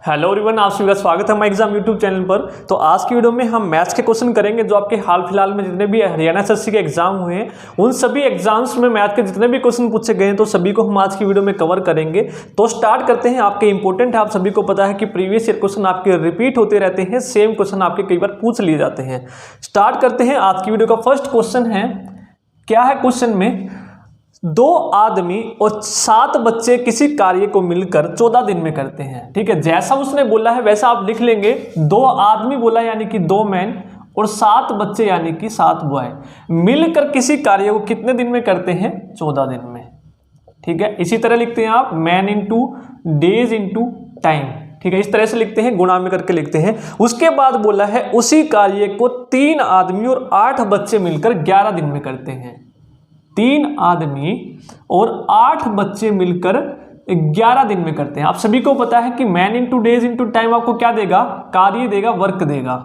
Hello everyone, आप सभी का स्वागत है हमारे एग्जाम यूट्यूब चैनल पर। तो आज की वीडियो में हम मैथ्स के क्वेश्चन करेंगे जो आपके हाल फिलहाल में जितने भी हरियाणा एसएससी के एग्जाम हुए हैं उन सभी एग्जाम्स में मैथ के जितने भी क्वेश्चन पूछे गए हैं तो सभी को हम आज की वीडियो में कवर करेंगे। तो स्टार्ट करते हैं। आपके इंपॉर्टेंट है, आप सभी को पता है कि प्रीवियस ईयर क्वेश्चन आपके रिपीट होते रहते हैं, सेम क्वेश्चन आपके कई बार पूछ लिए जाते हैं। स्टार्ट करते हैं। आज की वीडियो का फर्स्ट क्वेश्चन है, क्या है क्वेश्चन में, 2 आदमी और 7 बच्चे किसी कार्य को मिलकर 14 दिन में करते हैं। ठीक है, जैसा उसने बोला है वैसा आप लिख लेंगे। 2 आदमी बोला यानी कि 2 मैन और 7 बच्चे यानी कि 7 बॉय मिलकर किसी कार्य को कितने दिन में करते हैं? 14 दिन में। ठीक है, इसी तरह लिखते हैं आप, man into days into time. ठीक है, इस तरह से लिखते हैं, गुणा में करके लिखते हैं। उसके बाद बोला है उसी कार्य को 3 आदमी और 8 बच्चे मिलकर 11 दिन में करते हैं। 3 आदमी और 8 बच्चे मिलकर 11 दिन में करते हैं। आप सभी को पता है कि man into days into time आपको क्या देगा? कार्य देगा, वर्क देगा।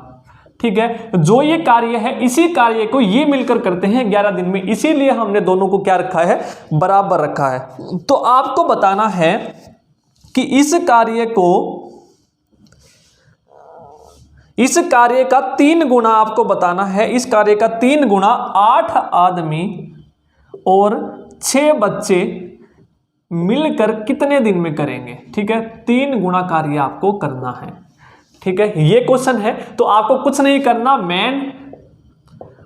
ठीक है, जो ये कार्य है इसी कार्य को ये मिलकर करते हैं 11 दिन में, इसीलिए हमने दोनों को क्या रखा है? बराबर रखा है। तो आपको बताना है कि इस कार्य का 3 गुना आपको बताना है। इस कार्य का 3 गुना 8 आदमी और 6 बच्चे मिलकर कितने दिन में करेंगे? ठीक है, 3 गुना कार्य आपको करना है। ठीक है, ये क्वेश्चन है। तो आपको कुछ नहीं करना, मैन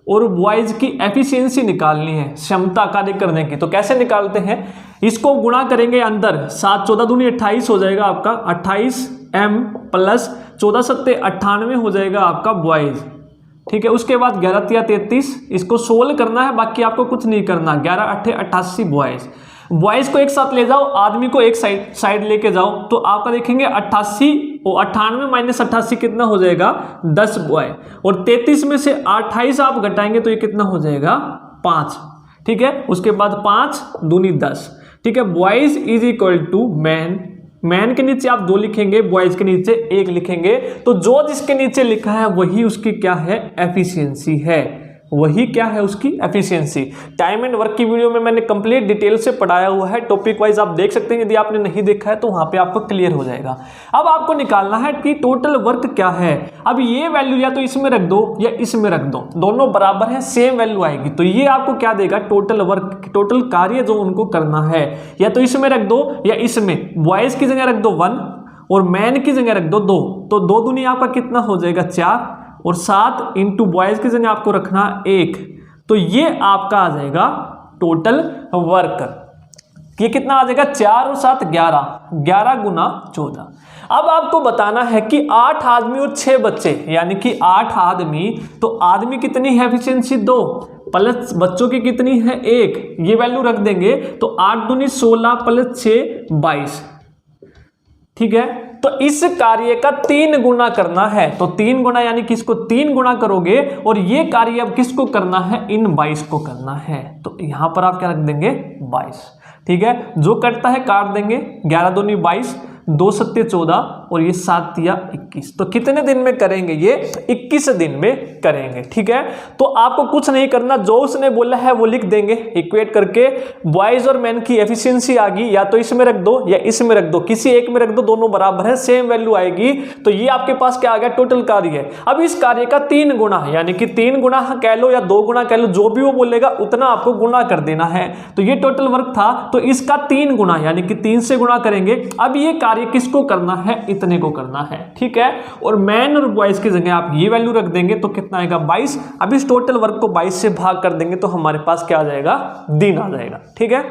और बॉयज की एफिशिएंसी निकालनी है, क्षमता कार्य करने की। तो कैसे निकालते हैं? इसको गुणा करेंगे अंदर, 7 14 दूनी 28 हो जाएगा आपका 28 m प्लस 14 सत्ते 98 हो जाएगा आपका बॉयज। ठीक है, उसके बाद 11 तिया 33, इसको सोल्व करना है, बाकी आपको कुछ नहीं करना। 11 8 88 बॉयज को एक साथ ले जाओ, आदमी को एक साइड लेके जाओ, तो आपका देखेंगे 88 और 98 माइनस 88 कितना हो जाएगा? 10 बॉय। और 33 में से 28 आप घटाएंगे तो ये कितना हो जाएगा? 5। ठीक है, उसके बाद 5 दूनी 10। ठीक है, boys is equal to man. Man के नीचे आप 2 लिखेंगे, बॉयज के नीचे 1 लिखेंगे। तो जो जिसके नीचे लिखा है वही उसकी क्या है? एफिशिएंसी है। वही क्या है? उसकी एफिशिएंसी। टाइम एंड वर्क की वीडियो में मैंने कंप्लीट डिटेल से पढ़ाया हुआ है, टॉपिक वाइज आप देख सकते हैं। यदि आपने नहीं देखा है तो वहां पे आपको क्लियर हो जाएगा। अब आपको निकालना है कि टोटल वर्क क्या है। अब ये वैल्यू या तो इसमें रख दो या इसमें रख दो, दोनों बराबर है, सेम वैल्यू आएगी। तो ये आपको क्या देगा? टोटल वर्क, टोटल कार्य जो उनको करना है, या तो इसमें रख दो या इसमें। बॉयज की जगह रख दो 1 और मैन की जगह रख दो 2। तो 2 दूनी आपका कितना हो जाएगा? 4 और 7 इंटू बॉयज की जगह आपको रखना 1। तो ये आपका आ जाएगा टोटल वर्क। ये कितना आ जाएगा? 4 और 7 11 गुना 14। अब आपको बताना है कि 8 आदमी और 6 बच्चे यानी कि 8 आदमी, तो आदमी कितनी है? एफिशिएंसी 2 प्लस बच्चों की कितनी है? 1। ये वैल्यू रख देंगे तो 8 दूनी 16 प्लस 6 22। ठीक है, तो इस कार्य का 3 गुना करना है। तो 3 गुना यानी कि इसको 3 गुना करोगे और ये कार्य अब किसको करना है? इन 22 को करना है। तो यहां पर आप क्या रख देंगे? 22। ठीक है, जो कटता है काट देंगे। 11 दूनी 22, 2 सत्ते 14 और ये 7 तिया 21। तो कितने दिन में करेंगे? ये 21 दिन में करेंगे। ठीक है, तो आपको कुछ नहीं करना, जो उसने बोला है वो लिख देंगे इक्वेट करके। बॉयज और मैन की एफिशिएंसी आ गई, या तो इसमें रख दो या इसमें रख दो, किसी एक में रख दो, दोनों बराबर है, सेम वैल्यू आएगी। तो ये आपके पास क्या आ गया? टोटल कार्य। अब इस कार्य का 3 गुना यानी कि 3 गुना कह लो या 2 गुना कह लो, जो भी वो बोलेगा उतना आपको गुना कर देना है। तो ये टोटल वर्क था, तो इसका 3 गुना यानी कि 3 से गुणा करेंगे। अब ये कार्य किसको करना है? इतने को करना है। ठीक है, और मैन और बॉयज की जगह आप ये वैल्यू रख देंगे तो कितना आएगा? 22। अब इस टोटल वर्क को 22 से भाग कर देंगे तो हमारे पास क्या आ जाएगा? दिन आ जाएगा। ठीक है,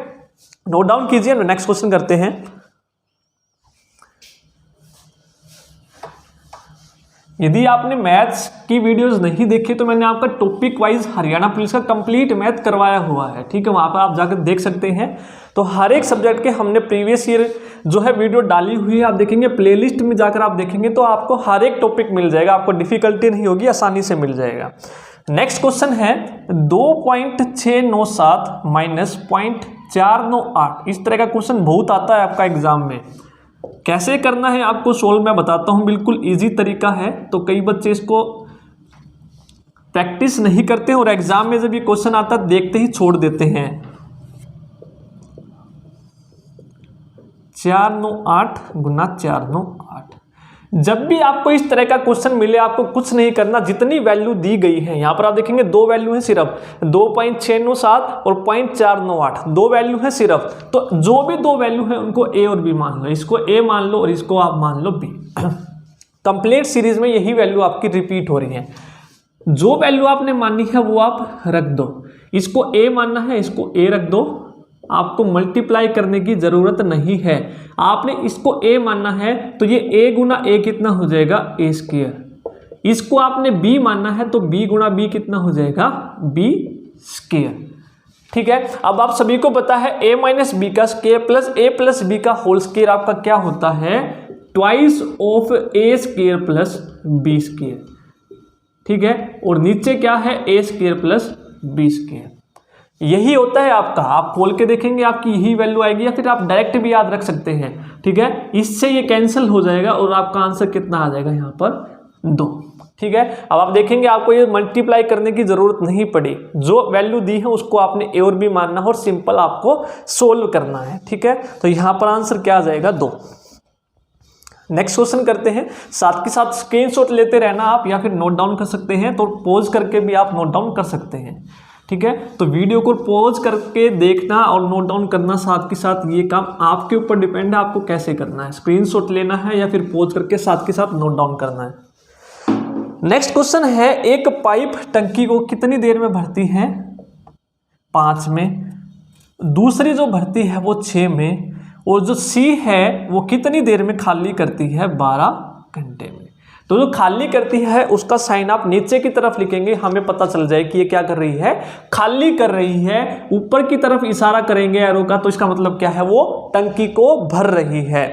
नोट डाउन कीजिए। नेक्स्ट क्वेश्चन करते हैं। यदि आपने मैथ्स की वीडियोस नहीं देखी तो मैंने आपका टॉपिक वाइज हरियाणा पुलिस का कंप्लीट मैथ करवाया हुआ है। ठीक है, वहां पर आप जाकर देख सकते हैं। तो हर एक सब्जेक्ट के हमने प्रीवियस ईयर जो है वीडियो डाली हुई है, आप देखेंगे प्लेलिस्ट में जाकर आप देखेंगे तो आपको हर एक टॉपिक मिल जाएगा, आपको डिफिकल्टी नहीं होगी, आसानी से मिल जाएगा। नेक्स्ट क्वेश्चन है 2.697 माइनस 0.498। इस तरह का क्वेश्चन बहुत आता है आपका एग्जाम में। कैसे करना है आपको सोल्व मैं बताता हूं, बिल्कुल इजी तरीका है। तो कई बच्चे इसको प्रैक्टिस नहीं करते और एग्जाम में जब ये क्वेश्चन आता है देखते ही छोड़ देते हैं। 4 9 8 गुना 4 9 8। जब भी आपको इस तरह का क्वेश्चन मिले आपको कुछ नहीं करना, जितनी वैल्यू दी गई है यहाँ पर आप देखेंगे दो वैल्यू है सिर्फ 2.697 और 0.498, दो वैल्यू है सिर्फ। तो जो भी दो वैल्यू है उनको ए और बी मान लो, इसको ए मान लो और इसको आप मान लो बी। कंप्लीट सीरीज में यही वैल्यू आपकी रिपीट हो रही है। जो वैल्यू आपने मानी है वो आप रख दो, इसको ए मानना है इसको ए रख दो, आपको मल्टीप्लाई करने की जरूरत नहीं है। आपने इसको ए मानना है तो ये ए गुना ए कितना हो जाएगा ए स्क्वायर। इसको आपने बी मानना है तो बी गुना बी कितना हो जाएगा बी स्क्वायर। ठीक है, अब आप सभी को पता है a माइनस बी का square plus a plus b का होल स्क्वायर आपका क्या होता है, twice of a square plus b square. ठीक है, और नीचे क्या है a square plus b square, यही होता है आपका। आप खोल के देखेंगे आपकी यही वैल्यू आएगी, या फिर आप डायरेक्ट भी याद रख सकते हैं। ठीक है, इससे ये कैंसिल हो जाएगा और आपका आंसर कितना आ जाएगा यहाँ पर 2। ठीक है, अब आप देखेंगे आपको ये मल्टीप्लाई करने की जरूरत नहीं पड़ी, जो वैल्यू दी है उसको आपने ए और बी मानना है और सिंपल आपको सोल्व करना है। ठीक है, तो यहाँ पर आंसर क्या आ जाएगा 2। नेक्स्ट क्वेश्चन करते हैं, साथ के साथ स्क्रीनशॉट लेते रहना आप, या फिर नोट डाउन कर सकते हैं, तो पॉज करके भी आप नोट डाउन कर सकते हैं। ठीक है, तो वीडियो को पॉज करके देखना और नोट डाउन करना साथ के साथ, ये काम आपके ऊपर डिपेंड है आपको कैसे करना है, स्क्रीनशॉट लेना है या फिर पॉज करके साथ के साथ नोट डाउन करना है। नेक्स्ट क्वेश्चन है, एक पाइप टंकी को कितनी देर में भरती है 5 में, दूसरी जो भरती है वो 6 में, और जो सी है वो कितनी देर में खाली करती है 12 घंटे में। तो जो खाली करती है उसका साइन आप नीचे की तरफ लिखेंगे, हमें पता चल जाए कि ये क्या कर रही है, खाली कर रही है। ऊपर की तरफ इशारा करेंगे एरो का, तो इसका मतलब क्या है, वो टंकी को भर रही है।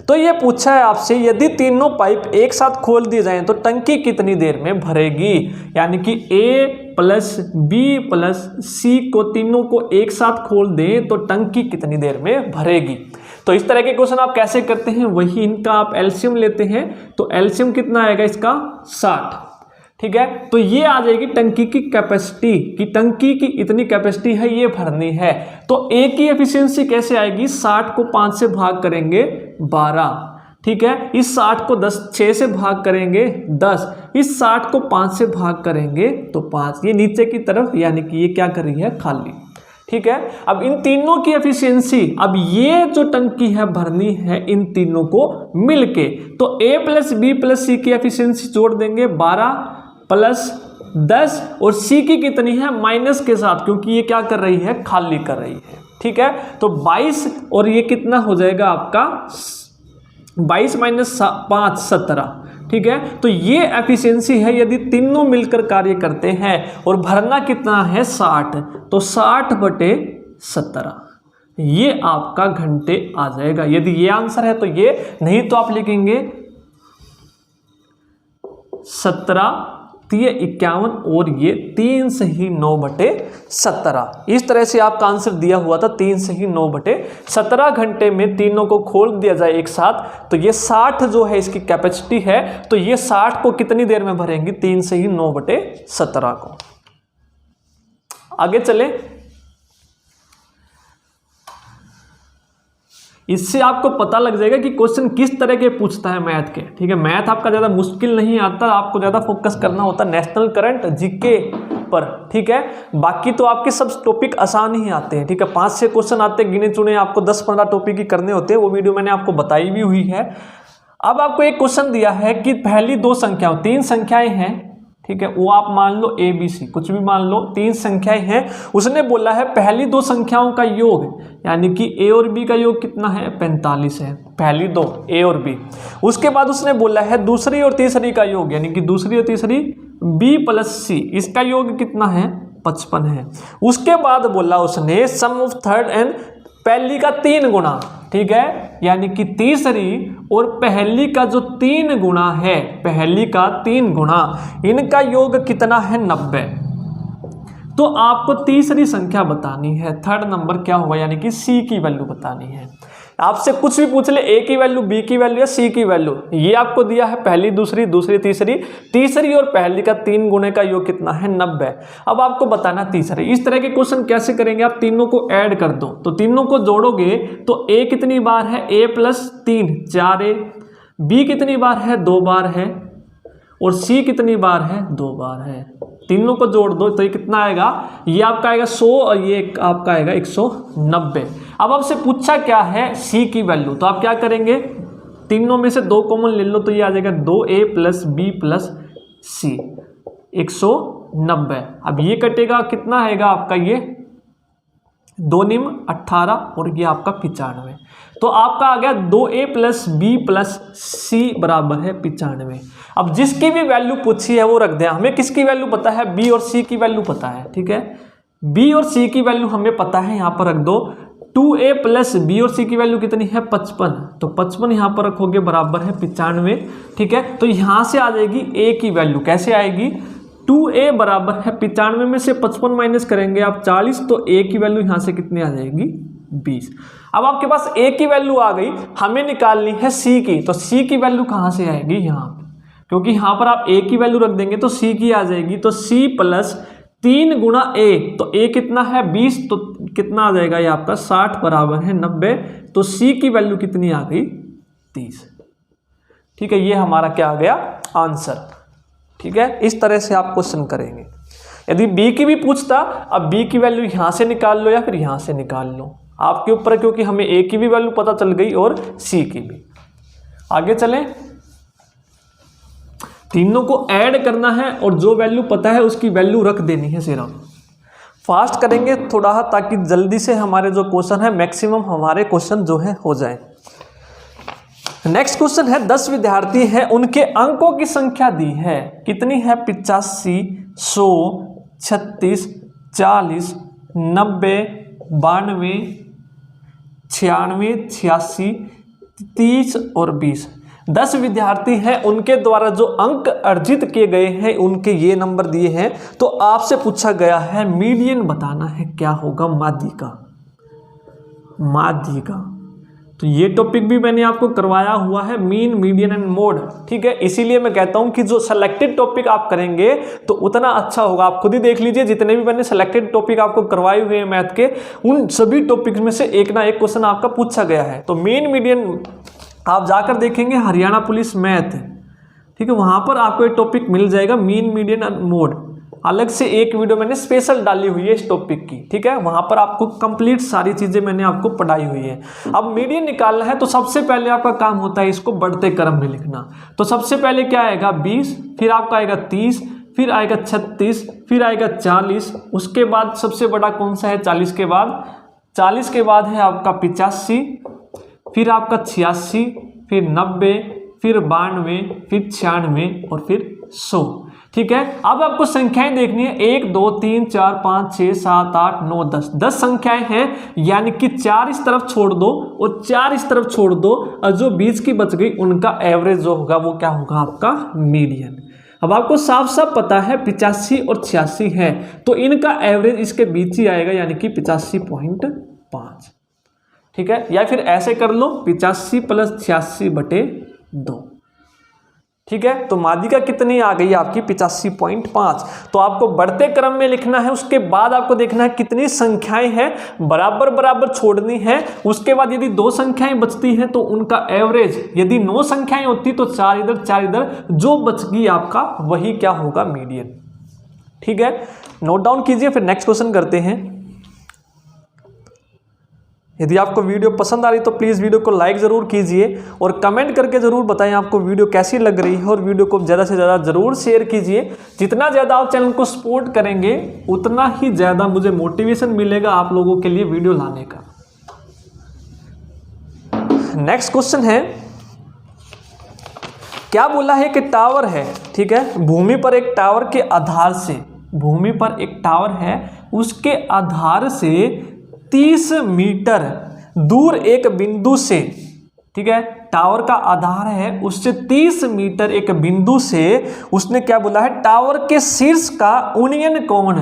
तो ये पूछा है आपसे, यदि तीनों पाइप एक साथ खोल दिए जाएं तो टंकी कितनी देर में भरेगी, यानी कि ए प्लस बी प्लस सी को तीनों को एक साथ खोल दें तो टंकी कितनी देर में भरेगी। तो इस तरह के क्वेश्चन आप कैसे करते हैं, वही इनका आप एलसीएम लेते हैं, तो एलसीएम कितना आएगा इसका 60। ठीक है, तो ये आ जाएगी टंकी की कैपेसिटी, कि टंकी की इतनी कैपेसिटी है ये भरनी है। तो ए की एफिशिएंसी कैसे आएगी, 60 को 5 से भाग करेंगे 12। ठीक है, इस 60 को 6 से भाग करेंगे 10, इस 60 को 5 से भाग करेंगे तो 5, ये नीचे की तरफ, यानी कि ये क्या कर रही है, खाली। ठीक है, अब इन तीनों की एफिशिएंसी, अब ये जो टंकी है भरनी है इन तीनों को मिलके, तो ए प्लस बी प्लस सी की एफिशिएंसी जोड़ देंगे 12 प्लस 10, और सी की कितनी है माइनस के साथ, क्योंकि ये क्या कर रही है, खाली कर रही है। ठीक है, तो 22, और ये कितना हो जाएगा आपका 22 माइनस 5 17। ठीक है, तो ये एफिशिएंसी है यदि तीनों मिलकर कार्य करते हैं, और भरना कितना है 60, तो 60 बटे 17 ये आपका घंटे आ जाएगा। यदि ये आंसर है तो ये, नहीं तो आप लिखेंगे 17 51, और ये 3 से ही 9 बटे 17। इस तरह से आपका आंसर दिया हुआ था 3 से ही 9 बटे 17 घंटे में तीनों को खोल दिया जाए एक साथ, तो ये 60 जो है इसकी कैपेसिटी है, तो ये 60 को कितनी देर में भरेंगी, 3 से ही 9 बटे 17 को। आगे चले, इससे आपको पता लग जाएगा कि क्वेश्चन किस तरह के पूछता है मैथ के। ठीक है, मैथ आपका ज़्यादा मुश्किल नहीं आता, आपको ज़्यादा फोकस करना होता है नेशनल करंट जीके पर। ठीक है, बाकी तो आपके सब टॉपिक आसान ही आते हैं। ठीक है, 5-6 क्वेश्चन आते हैं गिने चुने, आपको 10-15 टॉपिक ही करने होते हैं, वो वीडियो मैंने आपको बताई भी हुई है। अब आपको एक क्वेश्चन दिया है कि पहली 2 संख्याओं, 3 संख्याएं हैं, ठीक है, वो आप मान लो ए बी सी कुछ भी मान लो, 3 संख्याएं हैं, उसने बोला है पहली 2 संख्याओं का योग, यानी कि ए और बी का योग कितना है 45 है, पहली 2 ए और बी। उसके बाद उसने बोला है दूसरी और तीसरी का योग, यानी कि दूसरी और तीसरी बी प्लस सी, इसका योग कितना है 55 है। उसके बाद बोला उसने सम ऑफ थर्ड एंड पहली का 3 गुना, ठीक है, यानी कि तीसरी और पहली का जो 3 गुना है, पहली का 3 गुना, इनका योग कितना है 90। तो आपको तीसरी संख्या बतानी है, थर्ड नंबर क्या होगा, यानी कि सी की वैल्यू बतानी है। आपसे कुछ भी पूछ ले, ए की वैल्यू, बी की वैल्यू या सी की वैल्यू, ये आपको दिया है पहली दूसरी, दूसरी तीसरी, तीसरी और पहली का 3 गुने का योग कितना है 90। अब आपको बताना तीसरे। इस तरह के क्वेश्चन कैसे करेंगे, आप तीनों को ऐड कर दो, तो तीनों को जोड़ोगे तो ए कितनी बार है, ए प्लस 3 4 ए, बी कितनी बार है, 2 बार है, और सी कितनी बार है, 2 बार है। तीनों को जोड़ दो तो ये कितना आएगा, ये आपका आएगा 100 और ये आपका आएगा 190। अब आपसे पूछा क्या है, सी की वैल्यू, तो आप क्या करेंगे, तीनों में से 2 कॉमन ले लो तो ये आ जाएगा 2a प्लस बी प्लस सी 190। अब ये कटेगा, कितना आएगा आपका, ये 2 निम 18 और ये आपका 95। तो आपका आ गया 2a प्लस बी प्लस सी बराबर है 95। अब जिसकी भी वैल्यू पूछी है वो रख दें, हमें किसकी वैल्यू पता है, बी और सी की वैल्यू पता है, ठीक है, बी और सी की वैल्यू हमें पता है, यहाँ पर रख दो। 2a प्लस बी और सी की वैल्यू कितनी है, 55, तो 55 यहाँ पर रखोगे बराबर है 95, ठीक है। तो यहाँ से आ जाएगी a की वैल्यू, कैसे आएगी, 2a बराबर है 95 में से 55 माइनस करेंगे आप 40, तो a की वैल्यू यहाँ से कितनी आ जाएगी, 20। अब आपके पास a की वैल्यू आ गई, हमें निकालनी है c की, तो c की वैल्यू कहाँ से आएगी, यहाँ पे, क्योंकि यहाँ पर आप a की वैल्यू रख देंगे तो c की आ जाएगी, तो c प्लस 3 गुणा a, तो a कितना है 20, तो कितना आ जाएगा ये आपका 60 बराबर है 90, तो c की वैल्यू कितनी आ गई, 30, ठीक है। ये हमारा क्या आ गया, आंसर, ठीक है। इस तरह से आप क्वेश्चन करेंगे। यदि b की भी पूछता, अब b की वैल्यू यहाँ से निकाल लो या फिर यहाँ से निकाल लो, आपके ऊपर है, क्योंकि हमें a की भी वैल्यू पता चल गई और c की भी। आगे चलें, तीनों को ऐड करना है और जो वैल्यू पता है उसकी वैल्यू रख देनी है सिर्फ। फास्ट करेंगे थोड़ा, ताकि जल्दी से हमारे जो क्वेश्चन है मैक्सिमम हमारे क्वेश्चन जो है हो जाए। नेक्स्ट क्वेश्चन है, 10 विद्यार्थी हैं, उनके अंकों की संख्या दी है, कितनी है, 85, 100, 36, 40, 90, 92, 96, 86, 30 और 20। 10 विद्यार्थी हैं, उनके द्वारा जो अंक अर्जित किए गए हैं उनके ये नंबर दिए हैं, तो आपसे पूछा गया है मीडियन बताना है, क्या होगा, माध्य का। तो ये टॉपिक भी मैंने आपको करवाया हुआ है, मीन, मीडियन एंड मोड, ठीक है। इसीलिए मैं कहता हूं कि जो सिलेक्टेड टॉपिक आप करेंगे तो उतना अच्छा होगा। आप खुद ही देख लीजिए, जितने भी मैंने सिलेक्टेड टॉपिक आपको करवाए हुए हैं मैथ के, उन सभी टॉपिक्स में से एक ना एक क्वेश्चन आपका पूछा गया है। तो मीन, मीडियन आप जाकर देखेंगे हरियाणा पुलिस मैथ, ठीक है, वहां पर आपको एक टॉपिक मिल जाएगा, मीन, मीडियन एंड मोड। अलग से एक वीडियो मैंने स्पेशल डाली हुई है इस टॉपिक की, ठीक है, वहां पर आपको कंप्लीट सारी चीजें मैंने आपको पढ़ाई हुई है। अब मीडियन निकालना है तो सबसे पहले आपका काम होता है इसको बढ़ते क्रम में लिखना। तो सबसे पहले क्या आएगा, 20, फिर आपका आएगा 30, फिर आएगा 36, फिर आएगा 40, उसके बाद सबसे बड़ा कौन सा है, 40 के बाद, 40 के बाद है आपका 85, फिर आपका 86, फिर 90, फिर 92, फिर 96 और फिर 100, ठीक है। अब आपको संख्याएं देखनी है, 1 2 3 4 5 6 7 8 9 10, 10 संख्याएं हैं, यानी कि 4 इस तरफ छोड़ दो और 4 इस तरफ छोड़ दो, और जो बीच की बच गई उनका एवरेज जो होगा वो क्या होगा, आपका मीडियन। अब आपको साफ साफ पता है 85 और 86 है, तो इनका एवरेज इसके बीच ही आएगा, यानी कि 85.5, ठीक है। या फिर ऐसे कर लो, 85 प्लस 86/2, ठीक है। तो माध्यिका कितनी आ गई आपकी, 85.5। तो आपको बढ़ते क्रम में लिखना है, उसके बाद आपको देखना है कितनी संख्याएं हैं, बराबर बराबर छोड़नी है। उसके बाद यदि 2 संख्याएं बचती हैं तो उनका एवरेज, यदि 9 संख्याएं होती तो 4 इधर 4 इधर, जो बच गई आपका वही क्या होगा, मीडियन, ठीक है। नोट डाउन कीजिए, फिर नेक्स्ट क्वेश्चन करते हैं। यदि आपको वीडियो पसंद आ रही तो प्लीज़ वीडियो को लाइक ज़रूर कीजिए और कमेंट करके ज़रूर बताएं आपको वीडियो कैसी लग रही है, और वीडियो को ज़्यादा से ज़्यादा ज़रूर शेयर कीजिए। जितना ज़्यादा आप चैनल को सपोर्ट करेंगे उतना ही ज़्यादा मुझे मोटिवेशन मिलेगा आप लोगों के लिए वीडियो लाने का। नेक्स्ट क्वेश्चन है, क्या बोला है कि टावर है, ठीक है, भूमि पर एक टावर के आधार से, भूमि पर एक टावर है, उसके आधार से 30 मीटर दूर एक बिंदु से, ठीक है, टावर का आधार है, उससे 30 मीटर एक बिंदु से उसने क्या बोला है, टावर के शीर्ष का यूनियन कोण,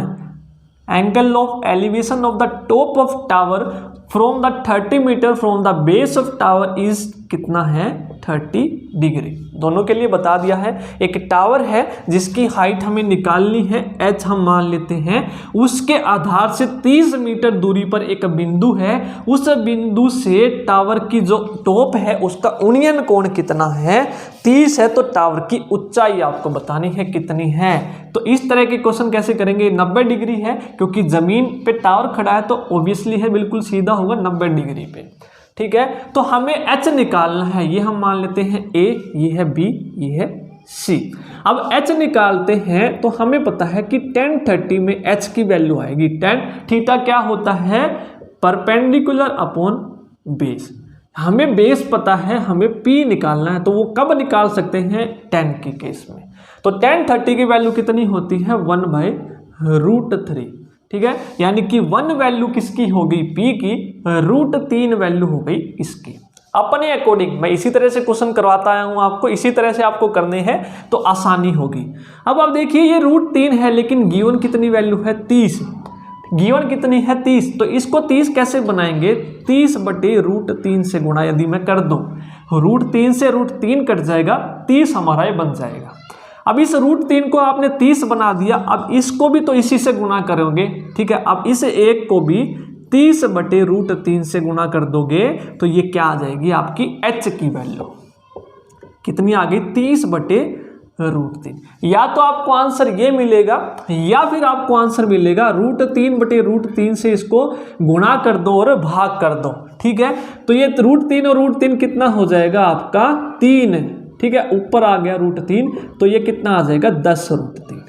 angle of elevation of the top of tower from the 30 metre from the base of tower is कितना है, 30 डिग्री। दोनों के लिए बता दिया है। एक टावर है जिसकी हाइट हमें निकालनी है, h हम मान लेते हैं, उसके आधार से 30 मीटर दूरी पर एक बिंदु है, उस बिंदु से टावर की जो टॉप है उसका उन्नयन कोण कितना है, 30 है, तो टावर की ऊंचाई आपको बतानी है कितनी है। तो इस तरह के क्वेश्चन कैसे करेंगे, 90 डिग्री है क्योंकि जमीन पे टावर खड़ा है तो ऑब्वियसली है बिल्कुल सीधा होगा 90 डिग्री पे, ठीक है। तो हमें h निकालना है, ये हम मान लेते हैं a, ये है b, ये है c। अब h निकालते हैं तो हमें पता है कि tan 30 में h की वैल्यू आएगी, tan थीटा क्या होता है, परपेंडिकुलर अपॉन बेस। हमें बेस पता है, हमें p निकालना है, तो वो कब निकाल सकते हैं, tan के केस में। तो tan 30 की वैल्यू कितनी होती है, 1/√3, ठीक है। यानी कि 1 वैल्यू किसकी होगी, p की, √3 वैल्यू हो गई इसकी। अपने अकॉर्डिंग मैं इसी तरह से क्वेश्चन करवाता आया हूं आपको, इसी तरह से आपको करने हैं तो आसानी होगी। अब आप देखिए ये √3 है लेकिन गिवन कितनी वैल्यू है, 30, गिवन कितनी है 30, तो इसको 30 कैसे बनाएंगे, 30/√3 से गुणा यदि मैं कर दूं, √3 से √3 कट जाएगा, 30 हमारा ये बन जाएगा। अब इस √3 को आपने 30 बना दिया, अब इसको भी तो इसी से गुणा करोगे, ठीक है। अब इस एक को भी 30/√3 से गुणा कर दोगे तो ये क्या आ जाएगी, आपकी h की वैल्यू कितनी आ गई, 30/√3। या तो आपको आंसर ये मिलेगा या फिर आपको आंसर मिलेगा √3/√3 से इसको गुणा कर दो और भाग कर दो, ठीक है। तो ये √3 और √3 कितना हो जाएगा आपका 3, ठीक है, ऊपर आ गया √3, तो ये कितना आ जाएगा 10√3।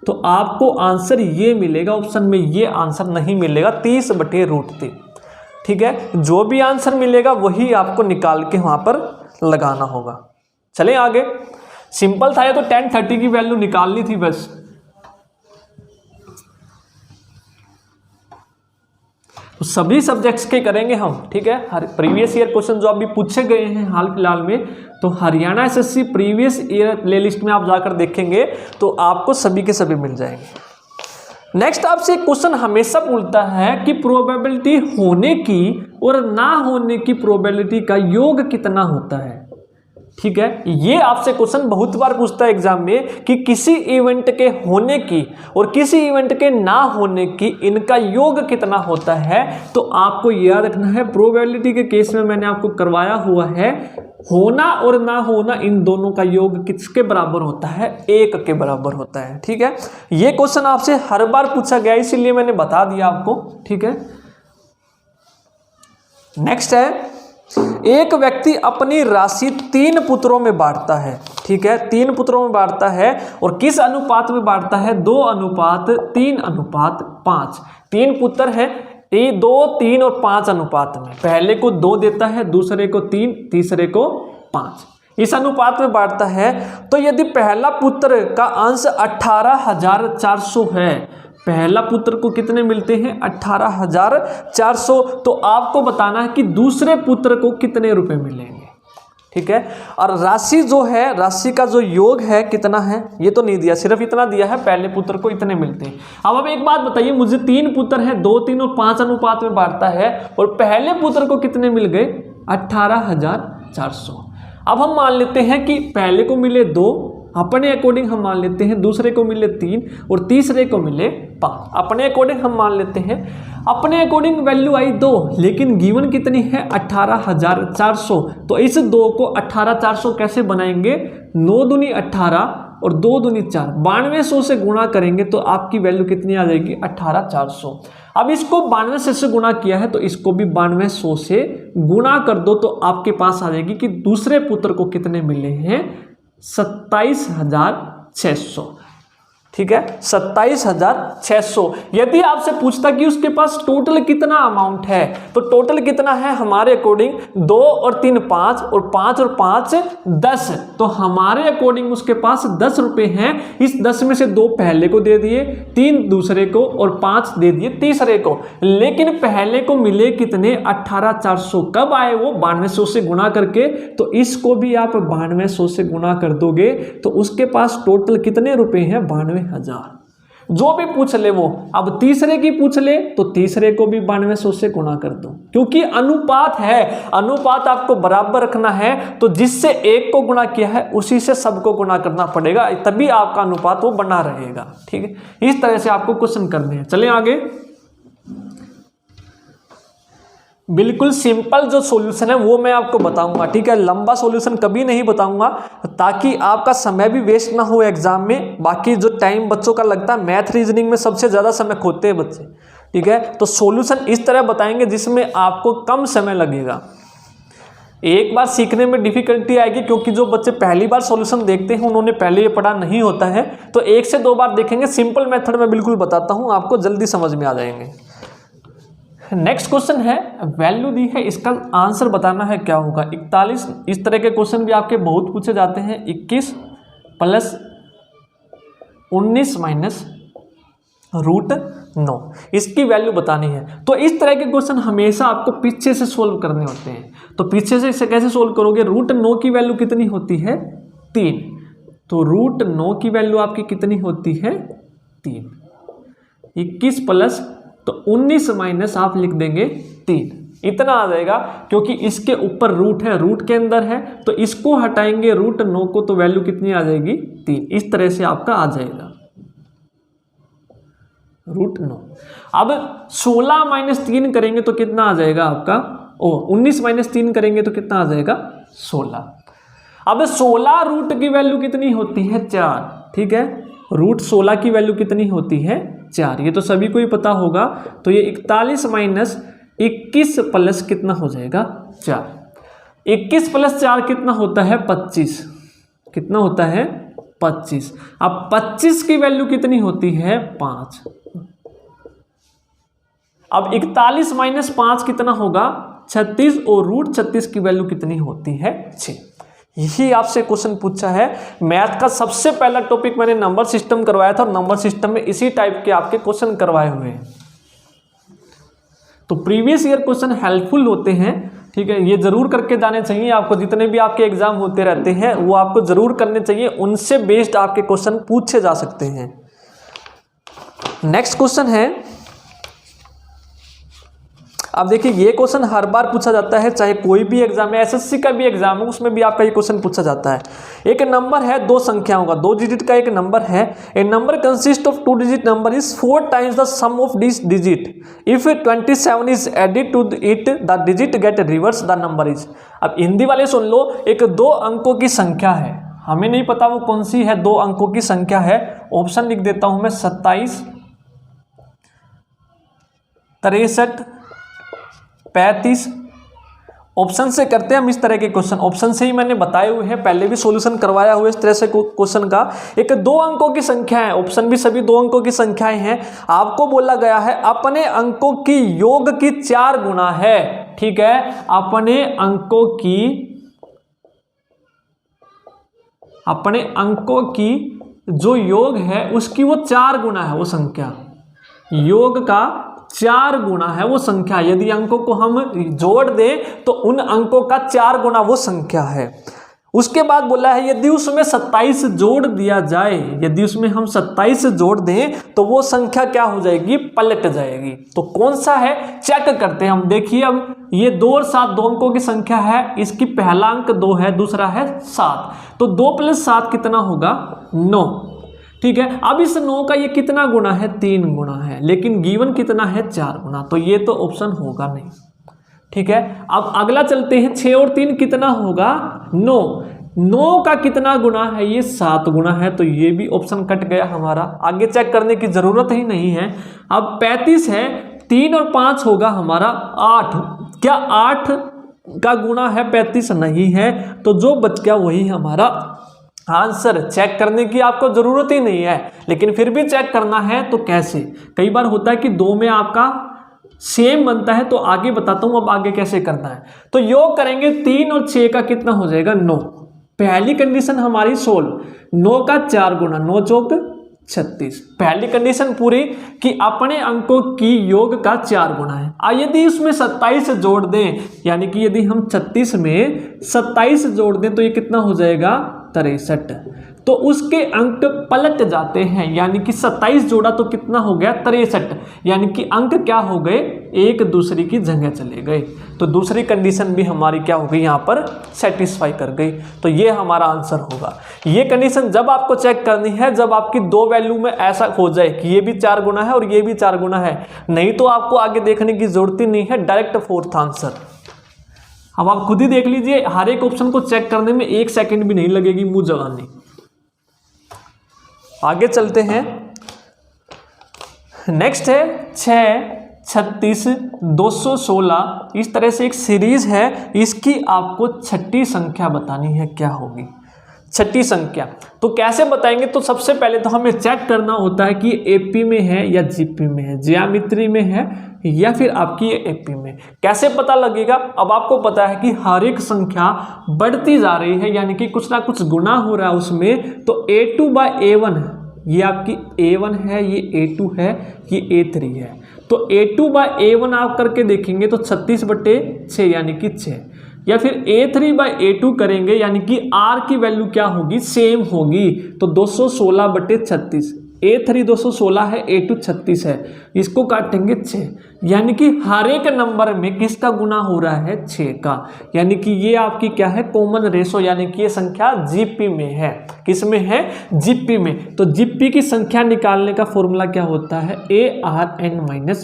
तो आपको आंसर ये मिलेगा, ऑप्शन में ये आंसर नहीं मिलेगा 30/√3, ठीक है। जो भी आंसर मिलेगा वही आपको निकाल के वहां पर लगाना होगा। चलें आगे, सिंपल था ये, तो tan 30 की वैल्यू निकालनी थी बस। तो सभी सब्जेक्ट्स के करेंगे हम, ठीक है। हर प्रीवियस ईयर क्वेश्चन जो अभी पूछे गए हैं हाल फिलहाल में, तो Haryana SSC previous year playlist में आप जाकर देखेंगे तो आपको सभी के सभी मिल जाएंगे। नेक्स्ट आपसे क्वेश्चन हमेशा पूछता है कि प्रोबेबिलिटी होने की और ना होने की प्रोबेबिलिटी का योग कितना होता है, ठीक है। ये आपसे क्वेश्चन बहुत बार पूछता है एग्जाम में कि किसी इवेंट के होने की और किसी इवेंट के ना होने की इनका योग कितना होता है। तो आपको याद रखना है, प्रोबेबिलिटी के केस में मैंने आपको करवाया हुआ है, होना और ना होना इन दोनों का योग किसके बराबर होता है, 1 के बराबर होता है, ठीक है। ये क्वेश्चन आपसे हर बार पूछा गया इसीलिए मैंने बता दिया आपको, ठीक है। नेक्स्ट है, एक व्यक्ति अपनी राशि 3 पुत्रों में बांटता है, ठीक है, 3 पुत्रों में बांटता है और किस अनुपात में बांटता है, 2:3:5। 3 पुत्र है, 2, 3 और 5 अनुपात में, पहले को 2 देता है, दूसरे को 3, तीसरे को 5, इस अनुपात में बांटता है। तो यदि पहला पुत्र का अंश 18,400 है, पहला पुत्र को कितने मिलते हैं, 18,400, तो आपको बताना है कि दूसरे पुत्र को कितने रुपए मिलेंगे, ठीक है। और राशि जो है, राशि का जो योग है कितना है, ये तो नहीं दिया, सिर्फ इतना दिया है पहले पुत्र को इतने मिलते हैं। अब एक बात बताइए, मुझे 3 पुत्र हैं, 2, 3 और 5 अनुपात में बांटता है और पहले पुत्र को कितने मिल गए, 18,400। अब हम मान लेते हैं कि पहले को मिले 2, अपने अकॉर्डिंग हम मान लेते हैं, दूसरे को मिले 3 और तीसरे को मिले 5, अपने अकॉर्डिंग हम मान लेते हैं। अपने अकॉर्डिंग वैल्यू आई 2, लेकिन गिवन कितनी है, 18,400। तो इस 2 को 18,400 कैसे बनाएंगे, 9 दूनी 18 और 2 दूनी 4, 9200 से गुणा करेंगे तो आपकी वैल्यू कितनी आ जाएगी, 18,400। अब इसको 9200 से गुणा किया है तो इसको भी 9200 से गुणा कर दो तो आपके पास आ जाएगी कि दूसरे पुत्र को कितने मिले हैं, 27,600, ठीक है, 27,600। यदि आपसे पूछता कि उसके पास टोटल कितना अमाउंट है, तो टोटल कितना है हमारे अकॉर्डिंग, 2 और 3 5 और 5 और 5 10, तो हमारे अकॉर्डिंग उसके पास 10 रुपए हैं। इस 10 में से 2 पहले को दे दिए, 3 दूसरे को और 5 दे दिए तीसरे को। लेकिन पहले को मिले कितने, 18,400। कब आए वो, 9200 से गुणा करके। तो इसको भी आप 9200 से गुणा कर दोगे तो उसके पास टोटल कितने रुपए हैं, 92,000। जो भी पूछ ले वो। अब तीसरे की पूछ ले तो तीसरे को भी 9200 से गुणा कर दो, क्योंकि अनुपात है, अनुपात आपको बराबर रखना है, तो जिससे एक को गुणा किया है उसी से सबको गुणा करना पड़ेगा, तभी आपका अनुपात वो बना रहेगा। ठीक है, इस तरह से आपको क्वेश्चन करने हैं। चलें आगे। बिल्कुल सिंपल जो सॉल्यूशन है वो मैं आपको बताऊंगा। ठीक है, लंबा सॉल्यूशन कभी नहीं बताऊंगा, ताकि आपका समय भी वेस्ट ना हो एग्जाम में। बाकी जो टाइम बच्चों का लगता है, मैथ रीजनिंग में सबसे ज़्यादा समय खोते हैं बच्चे। ठीक है, तो सॉल्यूशन इस तरह बताएंगे जिसमें आपको कम समय लगेगा। एक बार सीखने में डिफिकल्टी आएगी, क्योंकि जो बच्चे पहली बार सॉल्यूशन देखते हैं उन्होंने पहले ये पढ़ा नहीं होता है, तो 1 से 2 बार देखेंगे। सिंपल मेथड में बिल्कुल बताता हूँ, आपको जल्दी समझ में आ जाएंगे। नेक्स्ट क्वेश्चन है, वैल्यू दी है, इसका आंसर बताना है क्या होगा। 41, इस तरह के क्वेश्चन भी आपके बहुत पूछे जाते हैं। 21 प्लस 19 माइनस √9, इसकी वैल्यू बतानी है। तो इस तरह के क्वेश्चन हमेशा आपको पीछे से सोल्व करने होते हैं। तो पीछे से इसे कैसे सोल्व करोगे, √9 की वैल्यू कितनी होती है 3, तो √9 की वैल्यू आपकी कितनी होती है 3। 21 प्लस तो 19 माइनस आप लिख देंगे 3, इतना आ जाएगा, क्योंकि इसके ऊपर रूट है, रूट के अंदर है, तो इसको हटाएंगे √9 को, तो वैल्यू कितनी आ जाएगी 3। इस तरह से आपका आ जाएगा √9। अब 16 माइनस 3 करेंगे तो कितना आ जाएगा आपका, 19 माइनस 3 करेंगे तो कितना आ जाएगा 16। अब 16 रूट की वैल्यू कितनी होती है 4। ठीक है, √16 की वैल्यू कितनी होती है 4, ये तो सभी को ही पता होगा। तो ये 41 माइनस 21 प्लस कितना हो जाएगा 4। 21 प्लस 4 कितना होता है 25, कितना होता है 25। अब 25 की वैल्यू कितनी होती है 5। अब 41 माइनस 5 कितना होगा 36, और √36 की वैल्यू कितनी होती है 6। यही आपसे क्वेश्चन पूछा है। मैथ का सबसे पहला टॉपिक मैंने नंबर सिस्टम करवाया था, और नंबर सिस्टम में इसी टाइप के आपके क्वेश्चन करवाए हुए हैं। तो प्रीवियस ईयर क्वेश्चन हेल्पफुल होते हैं। ठीक है, ये जरूर करके जाने चाहिए आपको। जितने भी आपके एग्जाम होते रहते हैं वो आपको जरूर करने चाहिए, उनसे बेस्ड आपके क्वेश्चन पूछे जा सकते हैं। नेक्स्ट क्वेश्चन है, अब देखिए ये क्वेश्चन हर बार पूछा जाता है, चाहे कोई भी एग्जाम है, एसएससी का भी एग्जाम हो, उसमें भी आपका ये क्वेश्चन पूछा जाता है। एक नंबर है 2 संख्याओं का, 2 डिजिट का एक नंबर है। A number consist of 2 digit number is 4 times the sum of this digit. If 27 is added to it the digit get reverse the number is. अब हिंदी वाले सुन लो, एक 2 अंकों की संख्या है, हमें नहीं पता वो कौन सी है, 2 अंकों की संख्या है। ऑप्शन लिख देता हूं मैं, 27, 63, 35। ऑप्शन से करते हैं हम इस तरह के क्वेश्चन, ऑप्शन से ही मैंने बताए हुए हैं, पहले भी सॉल्यूशन करवाया हुआ है इस तरह से क्वेश्चन का। एक 2 अंकों की संख्या है, ऑप्शन भी सभी 2 अंकों की संख्याएं हैं। आपको बोला गया है अपने अंकों की योग की 4 गुना है। ठीक है, अपने अंकों की जो योग है उसकी वो 4 गुना है वो संख्या, योग का 4 गुना है वो संख्या। यदि अंकों को हम जोड़ दें तो उन अंकों का 4 गुना वो संख्या है। उसके बाद बोला है यदि उसमें 27 जोड़ दिया जाए, यदि उसमें हम 27 जोड़ दें तो वो संख्या क्या हो जाएगी, पलट जाएगी। तो कौन सा है चेक करते हैं हम। देखिए अब ये 2 और 7 2 अंकों की संख्या है, इसकी पहला अंक 2 है, दूसरा है 7, तो 2 + 7 कितना होगा 9। ठीक है, अब इस 9 का ये कितना गुना है 3 गुना है, लेकिन गिवन कितना है 4 गुना, तो ये तो ऑप्शन होगा नहीं। ठीक है, अब अगला चलते हैं, 6 और 3 कितना होगा 9। 9 का कितना गुना है, ये 7 गुना है, तो ये भी ऑप्शन कट गया हमारा, आगे चेक करने की जरूरत ही नहीं है। अब 35 है, 3 और 5 होगा हमारा 8। क्या 8 का गुना है 35? नहीं है, तो जो बच गया वही हमारा आंसर। चेक करने की आपको जरूरत ही नहीं है, लेकिन फिर भी चेक करना है तो कैसे। कई बार होता है कि 2 में आपका सेम बनता है, तो आगे बताता हूं अब आगे कैसे करना है। तो योग करेंगे, 3 और 6 का कितना हो जाएगा 9। पहली कंडीशन हमारी सोल्व, 9 का 4 गुना, 9 चौक 36। पहली कंडीशन पूरी कि अपने अंकों की योग का 4 गुना है। यदि उसमें 27 जोड़ दें, यानी कि यदि हम 36 में 27 जोड़ दें तो ये कितना हो जाएगा 63, तो उसके अंक पलट जाते हैं, यानी कि 27 जोड़ा तो कितना हो गया 63, यानी कि अंक क्या हो गए, एक दूसरे की जगह चले गए। तो दूसरी कंडीशन भी हमारी क्या हो गई यहाँ पर सेटिस्फाई कर गई। तो ये हमारा आंसर होगा। ये कंडीशन जब आपको चेक करनी है जब आपकी दो वैल्यू में ऐसा हो जाए कि ये भी 4 गुना है और ये भी 4 गुना है, नहीं तो आपको आगे देखने की जरूरत ही नहीं है, डायरेक्ट फोर्थ आंसर। अब आप खुद ही देख लीजिए, हर एक ऑप्शन को चेक करने में 1 सेकंड भी नहीं लगेगी मुंह जगाने। आगे चलते हैं, नेक्स्ट है 6, 36, 216। इस तरह से एक सीरीज है, इसकी आपको छठी संख्या बतानी है, क्या होगी छठी संख्या। तो कैसे बताएंगे, तो सबसे पहले तो हमें चेक करना होता है कि एपी में है या जीपी में है, ज्यामिति में है या फिर आपकी एपी में। कैसे पता लगेगा, अब आपको पता है कि हर एक संख्या बढ़ती जा रही है, यानी कि कुछ ना कुछ गुना हो रहा है उसमें। तो a2/a1 है, ये आपकी a1 है, ये a2 है, ये a3 है। तो a2/a1 आप करके देखेंगे तो 36/6 यानी कि 6, या फिर a3/a2 करेंगे यानी कि r की वैल्यू क्या होगी, सेम होगी। तो 216/36, a3 216 है, a2 36 है, इसको काटेंगे 6, यानी कि हर एक नंबर में किसका गुना हो रहा है 6 का, यानी कि ये आपकी क्या है कॉमन रेशो, यानी कि ये संख्या जीपी में है। किस में है, जीपी में। तो जीपी की संख्या निकालने का फॉर्मूला क्या होता है, ARn-1,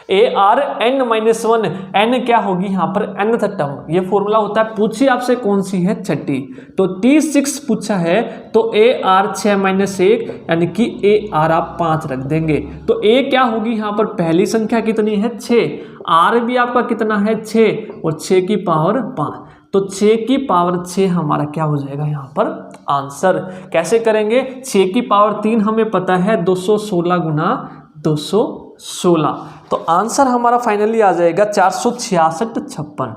ARn-1, n क्या होगी यहाँ पर nth टर्म, ये फॉर्मूला होता है। पूछिए आपसे कौन सी है, छठी। तो T6 पूछा है, तो AR 6-1 यानी कि AR आप 5 रख देंगे। तो A क्या होगी यहाँ पर, पहली संख्या कितनी है 6, R भी आपका कितना है 6 और 6 की पावर 5, तो 6 की पावर 6 हमारा क्या हो जाएगा यहाँ पर आंसर। कैसे करेंगे, 6 की पावर 3 हमें पता है 216 गुना 216, तो आंसर हमारा फाइनली आ जाएगा 466-56।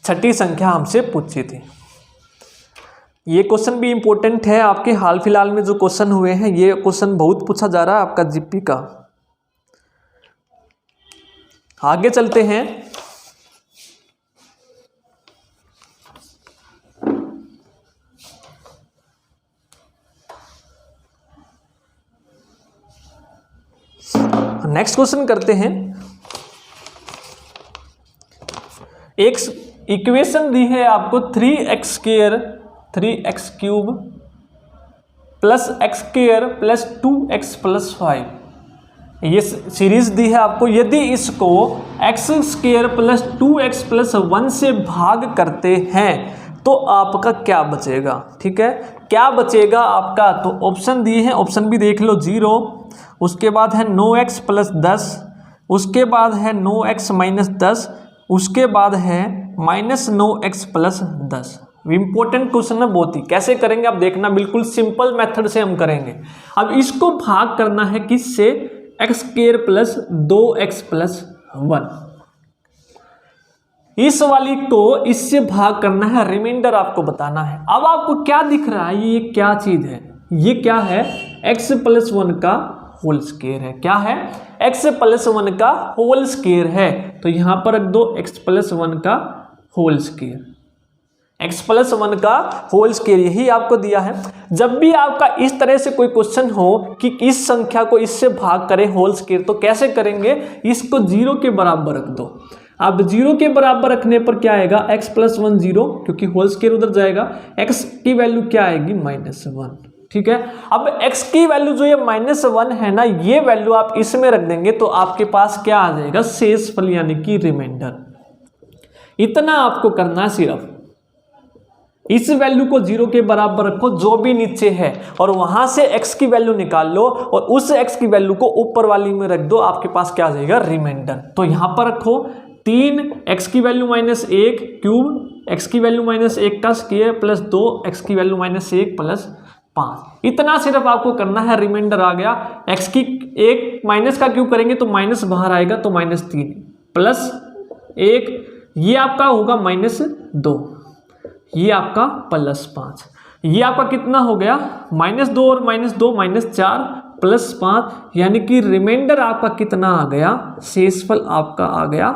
छठी संख्या हमसे पूछी थी। ये क्वेश्चन भी इंपॉर्टेंट है, आपके हाल फिलहाल में जो क्वेश्चन हुए हैं ये क्वेश्चन बहुत पूछा जा रहा है आपका जीपी का। आगे चलते हैं, नेक्स्ट क्वेश्चन करते हैं। एक इक्वेशन दी है आपको 3x² 3x³ plus x² plus 2x plus 5, ये सीरीज दी है आपको। यदि इसको x² प्लस 2x प्लस 1 से भाग करते हैं तो आपका क्या बचेगा, ठीक है, क्या बचेगा आपका। तो ऑप्शन दिए हैं, ऑप्शन भी देख लो, 0, उसके बाद है 9x प्लस 10, उसके बाद है 9x माइनस 10, उसके बाद है minus 9x plus 10। Important question है बहुत ही। कैसे करेंगे आप देखना, बिल्कुल सिंपल मेथड से हम करेंगे। अब इसको भाग करना है किससे, x² प्लस 2x प्लस 1, इस वाली को इससे भाग करना है, रिमाइंडर आपको बताना है। अब आपको क्या दिख रहा है, ये क्या चीज है, ये क्या है, x प्लस 1 का होल स्क्वायर है। क्या है, x प्लस 1 का होल स्क्वायर है। तो यहां पर रख दो x प्लस 1 का होल स्क्वायर, x प्लस 1 का होल स्क्वायर, यही आपको दिया है। जब भी आपका इस तरह से कोई क्वेश्चन हो कि इस संख्या को इससे भाग करें होल स्क्वायर, तो कैसे करेंगे, इसको 0 के बराबर रख दो। अब 0 के बराबर रखने पर क्या आएगा, x प्लस 1 0, क्योंकि होल स्क्वायर उधर जाएगा, x की वैल्यू क्या आएगी -1, ठीक है। अब x की वैल्यू जो ये -1 है ना, ये वैल्यू आप इसमें रख देंगे तो आपके पास क्या आ जाएगा, शेषफल यानी कि रिमाइंडर। इतना आपको करना, सिर्फ इस वैल्यू को 0 के बराबर रखो जो भी नीचे है, और वहां से x की वैल्यू निकाल लो और उस x की वैल्यू को ऊपर वाली में रख दो, आपके पास क्या आ जाएगा, रिमाइंडर। तो यहां पर रखो 3x की वैल्यू -1 क्यूब, x की वैल्यू -1 का स्क्वायर प्लस 2x की वैल्यू -1 प्लस 5। इतना सिर्फ आपको करना है, रिमाइंडर आ गया। x की एक माइनस का क्यूब करेंगे तो माइनस बाहर आएगा, तो -3 प्लस 1, ये आपका होगा -2, ये आपका +5, ये आपका कितना हो गया, -2 और -2 -4 प्लस 5, यानी कि रिमाइंडर आपका कितना आ गया, शेषफल आपका आ गया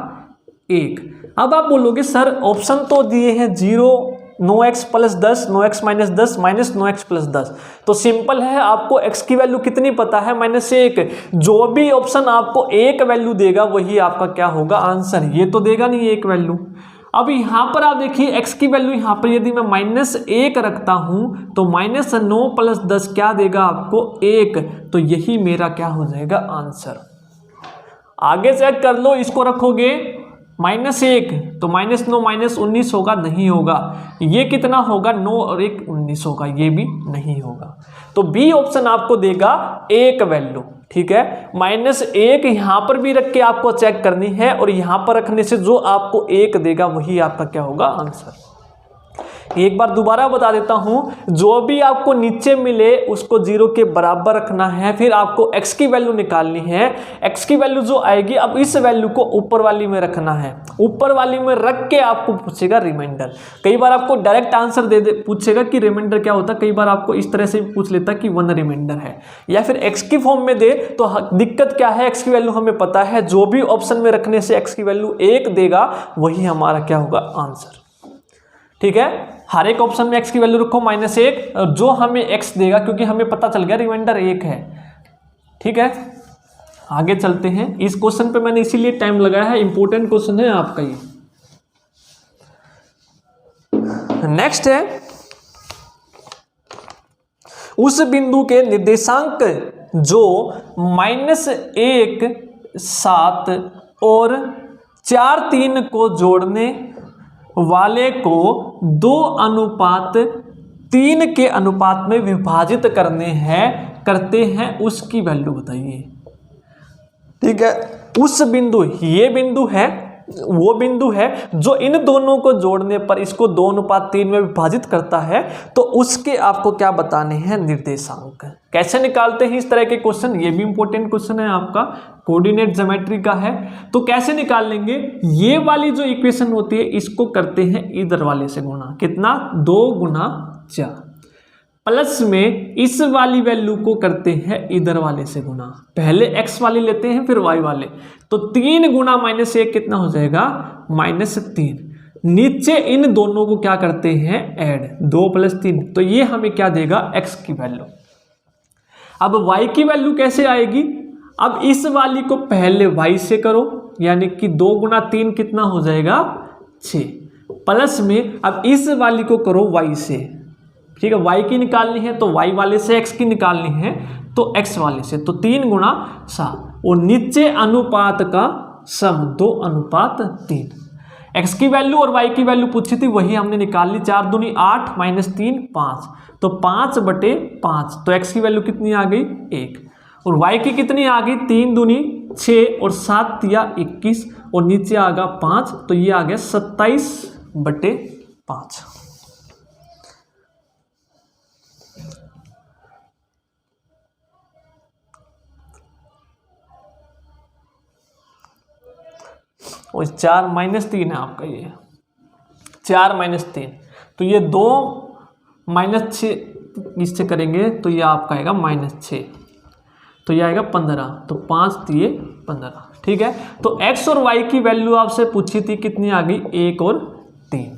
1। अब आप बोलोगे सर ऑप्शन तो दिए हैं 0, 9x + 10, 9x - 10, -9x + 10। तो सिंपल है, आपको x की वैल्यू कितनी पता है, -1। जो भी ऑप्शन आपको एक वैल्यू देगा वही आपका क्या होगा आंसर, ये तो देगा नहीं एक वैल्यू। अब यहां पर आप देखिए x की वैल्यू यहां पर यदि मैं -1 रखता हूं तो -9 + 10 क्या देगा आपको 1, तो यही मेरा क्या हो जाएगा आंसर। आगे चेक कर लो, इसको रखोगे -1 तो -9 -19 होगा, नहीं होगा। ये कितना होगा, 9 और 1 19 होगा, ये भी नहीं होगा। तो बी ऑप्शन आपको देगा एक वैल्यू, ठीक है। -1 यहां पर भी रख के आपको चेक करनी है और यहां पर रखने से जो आपको 1 देगा वही आपका क्या होगा आंसर। एक बार दोबारा बता देता हूं, जो भी आपको नीचे मिले उसको 0 के बराबर रखना है, फिर आपको x की वैल्यू निकालनी है। x की वैल्यू जो आएगी, अब इस वैल्यू को ऊपर वाली में रखना है, ऊपर वाली में रख के आपको पूछेगा रिमाइंडर। कई बार आपको डायरेक्ट आंसर दे पूछेगा कि रिमाइंडर क्या होता है, कई बार आपको इस तरह से पूछ लेता कि 1 रिमाइंडर है, या फिर x की फॉर्म में दे। तो दिक्कत क्या है, x की वैल्यू हमें पता है, जो भी ऑप्शन में रखने से x की वैल्यू 1 देगा वही हमारा क्या होगा आंसर, ठीक है। हर एक ऑप्शन में x की वैल्यू रखो -1, और जो हमें x देगा, क्योंकि हमें पता चल गया रिमाइंडर 1 है, ठीक है। आगे चलते हैं, इस क्वेश्चन पे मैंने इसीलिए टाइम लगाया है, इंपॉर्टेंट क्वेश्चन है आपका ये। नेक्स्ट है, उस बिंदु के निर्देशांक जो -1, 7 और 4, 3 को जोड़ने वाले को 2:3 के अनुपात में विभाजित करते हैं उसकी वैल्यू बताइए, ठीक है। उस बिंदु, ये बिंदु है, वो बिंदु है जो इन दोनों को जोड़ने पर इसको 2:3 में विभाजित करता है, तो उसके आपको क्या बताने हैं निर्देशांक। कैसे निकालते हैं इस तरह के क्वेश्चन, ये भी इंपॉर्टेंट क्वेश्चन है आपका, कोऑर्डिनेट ज्योमेट्री का है। तो कैसे निकाल लेंगे, ये वाली जो इक्वेशन होती है इसको करते हैं इधर वाले से गुणा, कितना 2 × 4, प्लस में इस वाली वैल्यू को करते हैं इधर वाले से गुणा, पहले x वाली लेते हैं फिर y वाले, तो 3 × -1 कितना हो जाएगा -3। नीचे इन दोनों को क्या करते हैं ऐड, 2 + 3, तो ये हमें क्या देगा x की वैल्यू। अब y की वैल्यू कैसे आएगी, अब इस वाली को पहले y से करो, यानी कि 2 × 3 कितना हो जाएगा 6, प्लस में अब इस वाली को करो y से, ठीक है। y की निकालनी है तो y वाले से x की निकालनी है तो x वाले से, तो 3 × 7 और नीचे अनुपात का सम 2:3। x की वैल्यू और y की वैल्यू पूछी थी वही हमने निकाल ली, 4 दूनी 8 -3 5, तो 5/5, तो x की वैल्यू कितनी आ गई 1, और y की कितनी आ गई 3 दूनी 6 और 7 तिया 21, और नीचे आ गया 5, तो ये आ गया 27/5। और 4 - 3 है आपका, ये 4 - 3, तो ये 2 -6 इससे करेंगे तो ये आपका आएगा -6, तो ये आएगा 15, तो 5 दिए 15, ठीक है। तो x और y की वैल्यू आपसे पूछी थी, कितनी आ गई 1 और 3,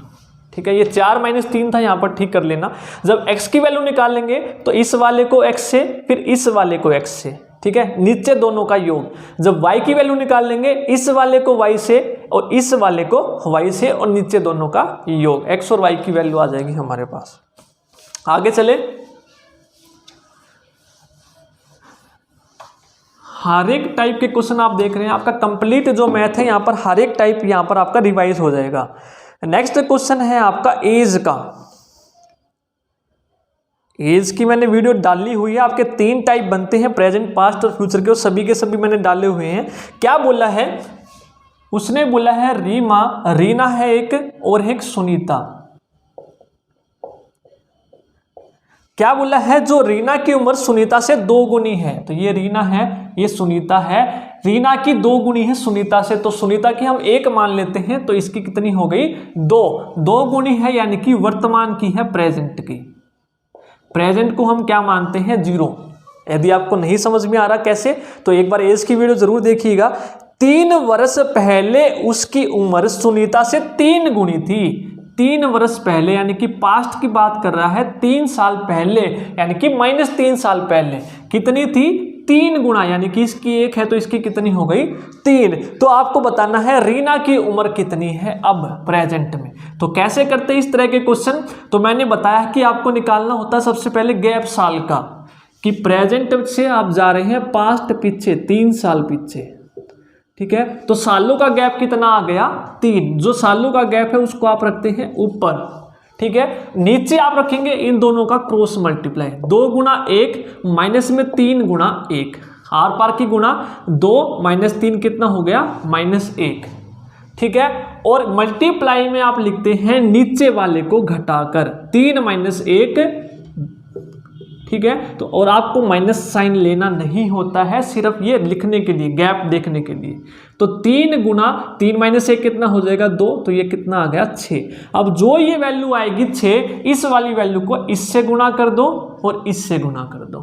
ठीक है। ये 4 - 3 था, यहाँ पर ठीक कर लेना। जब x की वैल्यू निकालेंगे तो इस वाले को x से, फिर इस वाले को x से, ठीक है, नीचे दोनों का योग। जब y की वैल्यू निकाल लेंगे, इस वाले को y से और इस वाले को y से, और नीचे दोनों का योग, x और y की वैल्यू आ जाएगी हमारे पास। आगे चले, हर एक टाइप के क्वेश्चन आप देख रहे हैं, आपका कंप्लीट जो मैथ है यहाँ पर हर एक टाइप यहाँ पर आपका रिवाइज हो जाएगा। नेक्स्ट क्वेश्चन है आपका एज का। एज की मैंने वीडियो डाली हुई है, आपके 3 टाइप बनते हैं, प्रेजेंट, पास्ट और फ्यूचर के, और सभी के सभी मैंने डाले हुए हैं। क्या बोला है उसने, बोला है रीना है एक और एक सुनीता। क्या बोला है, जो रीना की उम्र सुनीता से 2 गुनी है, तो ये रीना है, ये सुनीता है, रीना की 2 गुनी है सुनीता से, तो सुनीता की हम 1 मान लेते हैं, तो इसकी कितनी हो गई 2 गुनी है, यानी कि वर्तमान की है प्रेजेंट की। प्रेजेंट को हम क्या मानते हैं 0। यदि आपको नहीं समझ में आ रहा कैसे, तो एक बार एज की वीडियो जरूर देखिएगा। 3 वर्ष पहले उसकी उम्र सुनीता से 3 गुनी थी। 3 वर्ष पहले यानी कि पास्ट की बात कर रहा है, 3 साल पहले यानी कि -3 साल पहले कितनी थी? 3 गुना, यानी कि इसकी 1 है तो इसकी कितनी हो गई? 3। तो आपको बताना है रीना की उम्र कितनी है अब प्रेजेंट में। तो कैसे करते हैं इस तरह के क्वेश्चन? तो मैंने बताया कि आपको निकालना होता है सबसे पहले गैप साल का, कि प्रेजेंट से आप जा रहे हैं पास्ट पीछे 3 साल पीछे, ठीक है। तो सालों का गैप कितना आ गया? 3। जो सालों का गैप है उसको आप रखते हैं ऊपर, ठीक है। नीचे आप रखेंगे इन दोनों का क्रॉस मल्टीप्लाई, 2 गुना 1 माइनस में 3 गुना 1, आर पार की गुणा 2 माइनस 3 कितना हो गया? -1, ठीक है। और मल्टीप्लाई में आप लिखते हैं नीचे वाले को घटाकर, 3 माइनस 1, ठीक है। तो और आपको माइनस साइन लेना नहीं होता है, सिर्फ ये लिखने के लिए, गैप देखने के लिए। तो 3 गुना 3 माइनस 1 कितना हो जाएगा? 2। तो ये कितना आ गया? 6। अब जो ये वैल्यू आएगी 6, इस वाली वैल्यू को इससे गुणा कर दो और इससे गुणा कर दो,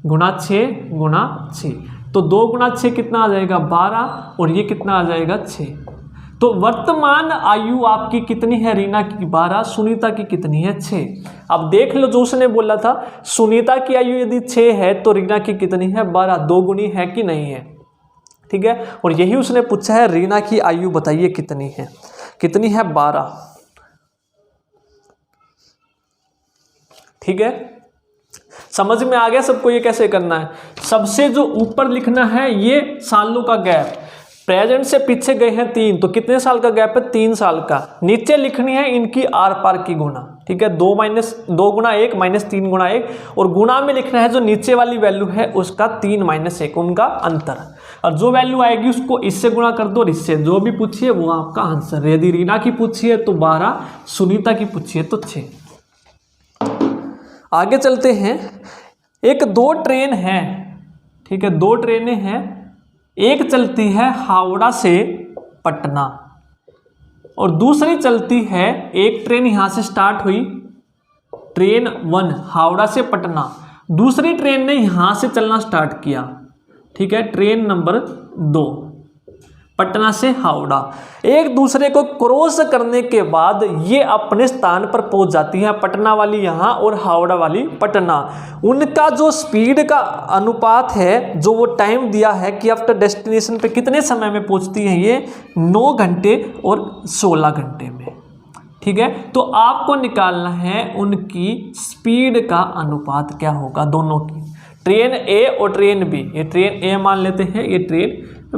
गुणा 6 गुणा 6। तो 2 गुना 6 कितना आ जाएगा? 12, और ये कितना आ जाएगा? 6। तो वर्तमान आयु आपकी कितनी है? रीना की 12, सुनीता की कितनी है? 6। अब देख लो, जो उसने बोला था सुनीता की आयु यदि 6 है तो रीना की कितनी है? 12, 2 गुनी है कि नहीं है, ठीक है। और यही उसने पूछा है रीना की आयु बताइए कितनी है? कितनी है? 12, ठीक है। समझ में आ गया सबको ये कैसे करना है? सबसे जो ऊपर लिखना है ये सालों का गैप, प्रेजेंट से पीछे गए हैं 3, तो कितने साल का गैप है? 3 साल का। नीचे लिखनी है इनकी आर पार की गुणा, ठीक है। 2 गुना 1 माइनस 3 गुना 1, और गुणा में लिखना है जो नीचे वाली वैल्यू है उसका 3 माइनस 1, उनका अंतर। और जो वैल्यू आएगी उसको इससे गुणा कर दो और इससे, जो भी पूछिए वो आपका आंसर। यदि रीना की पूछिए तो 12, सुनीता की पूछिए तो 6। आगे चलते हैं। एक 2 ट्रेन है, ठीक है, 2 ट्रेनें हैं। एक चलती है हावड़ा से पटना और दूसरी चलती है, एक ट्रेन यहां से स्टार्ट हुई, ट्रेन 1 हावड़ा से पटना, दूसरी ट्रेन ने यहां से चलना स्टार्ट किया, ठीक है, ट्रेन नंबर 2 पटना से हावड़ा। एक दूसरे को क्रॉस करने के बाद ये अपने स्थान पर पहुंच जाती हैं, पटना वाली यहाँ और हावड़ा वाली पटना। उनका जो स्पीड का अनुपात है, जो वो टाइम दिया है कि आफ्टर डेस्टिनेशन पे कितने समय में पहुंचती हैं, ये 9 घंटे और 16 घंटे में, ठीक है। तो आपको निकालना है उनकी स्पीड का अनुपात क्या होगा दोनों की, ट्रेन ए और ट्रेन बी। ये ट्रेन ए मान लेते हैं, ये ट्रेन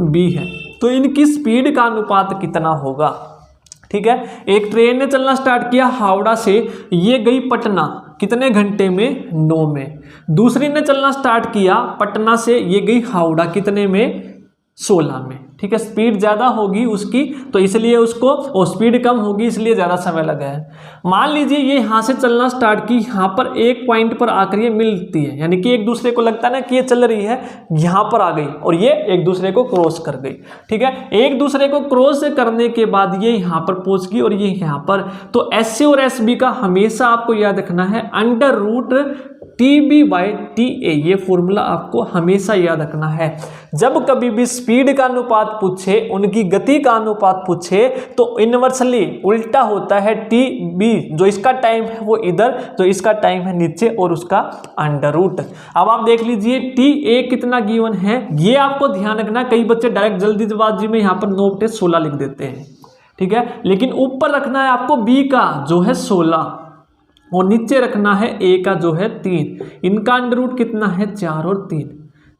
बी है, तो इनकी स्पीड का अनुपात कितना होगा, ठीक है। एक ट्रेन ने चलना स्टार्ट किया हावड़ा से, ये गई पटना, कितने घंटे में? 9 में। दूसरी ने चलना स्टार्ट किया पटना से, ये गई हावड़ा, कितने में? 16 में, ठीक है। स्पीड ज़्यादा होगी उसकी तो इसलिए उसको, और स्पीड कम होगी इसलिए ज़्यादा समय लगा है। मान लीजिए ये यहाँ से चलना स्टार्ट की, यहाँ पर एक पॉइंट पर आकर ये मिलती है, यानी कि एक दूसरे को लगता है ना कि ये चल रही है, यहाँ पर आ गई और ये एक दूसरे को क्रॉस कर गई, ठीक है। एक दूसरे को क्रॉस करने के बाद ये यहाँ पर पहुँच गई और ये यहाँ पर। तो एस सी और एस बी का हमेशा आपको याद रखना है √TB/TA, ये फॉर्मूला आपको हमेशा याद रखना है। जब कभी भी स्पीड का अनुपात पूछे, उनकी गति का अनुपात पूछे, तो इनवर्सली उल्टा होता है, TB जो इसका टाइम है वो इधर, जो इसका टाइम है नीचे, और उसका √। अब आप देख लीजिए TA कितना गिवन है, ये आपको ध्यान रखना। कई बच्चे डायरेक्ट जल्दीबाजी में यहाँ पर 9/16 लिख देते हैं, ठीक है, लेकिन ऊपर रखना है आपको B का जो है 16 और नीचे रखना है A का जो है 3। इनका √, कितना है? 4 और 3।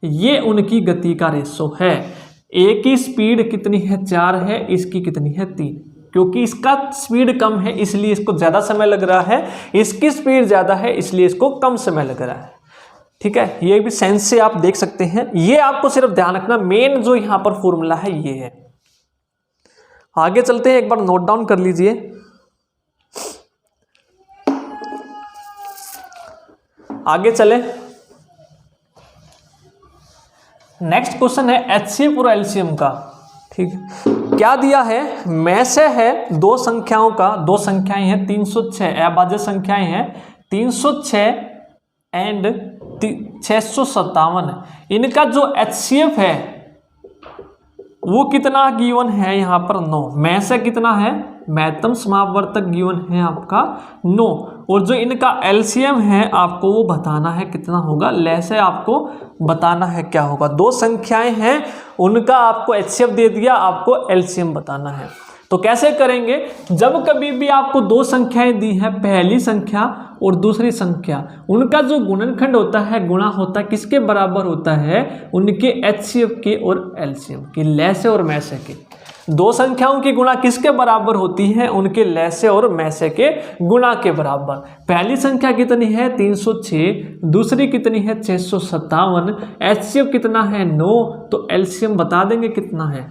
ये उनकी गति का रेशो है। A की स्पीड कितनी है? 4 है, इसकी कितनी है? 3। क्योंकि इसका स्पीड कम है इसलिए इसको ज़्यादा समय लग रहा है, इसकी स्पीड ज़्यादा है इसलिए इसको कम समय लग रहा है, ठीक है। ये भी सेंस से आप देख सकते हैं। ये आपको सिर्फ ध्यान रखना, मेन जो यहाँ पर फॉर्मूला है ये है। आगे चलते हैं, एक बार नोट डाउन कर लीजिए। आगे चले, नेक्स्ट क्वेश्चन है HCF और LCM का, ठीक है। क्या दिया है? में से है दो संख्याओं का, दो संख्याएं हैं 306, अभाज्य संख्याएं हैं 306 एंड 657। इनका जो HCF है वो कितना गिवन है यहाँ पर 9, में से कितना है, महत्तम समापवर्तक गिवन है आपका 9, और जो इनका एलसीएम है आपको वो बताना है कितना होगा, ले से आपको बताना है क्या होगा। दो संख्याएं हैं उनका आपको एचसीएफ दे दिया, आपको एलसीएम बताना है। तो कैसे करेंगे, जब कभी भी आपको दो संख्याएं दी हैं, पहली संख्या और दूसरी संख्या, उनका जो गुणनखंड होता है, गुणा होता है, किसके बराबर होता है, उनके एचसीएफ के और एलसीएम के, ले से और में से के। दो संख्याओं की गुणा किसके बराबर होती है, उनके ले से और में से के गुणा के बराबर। पहली संख्या कितनी है 306, दूसरी कितनी है 657, एचसीएफ कितना है 9, तो एलसीएम बता देंगे कितना है।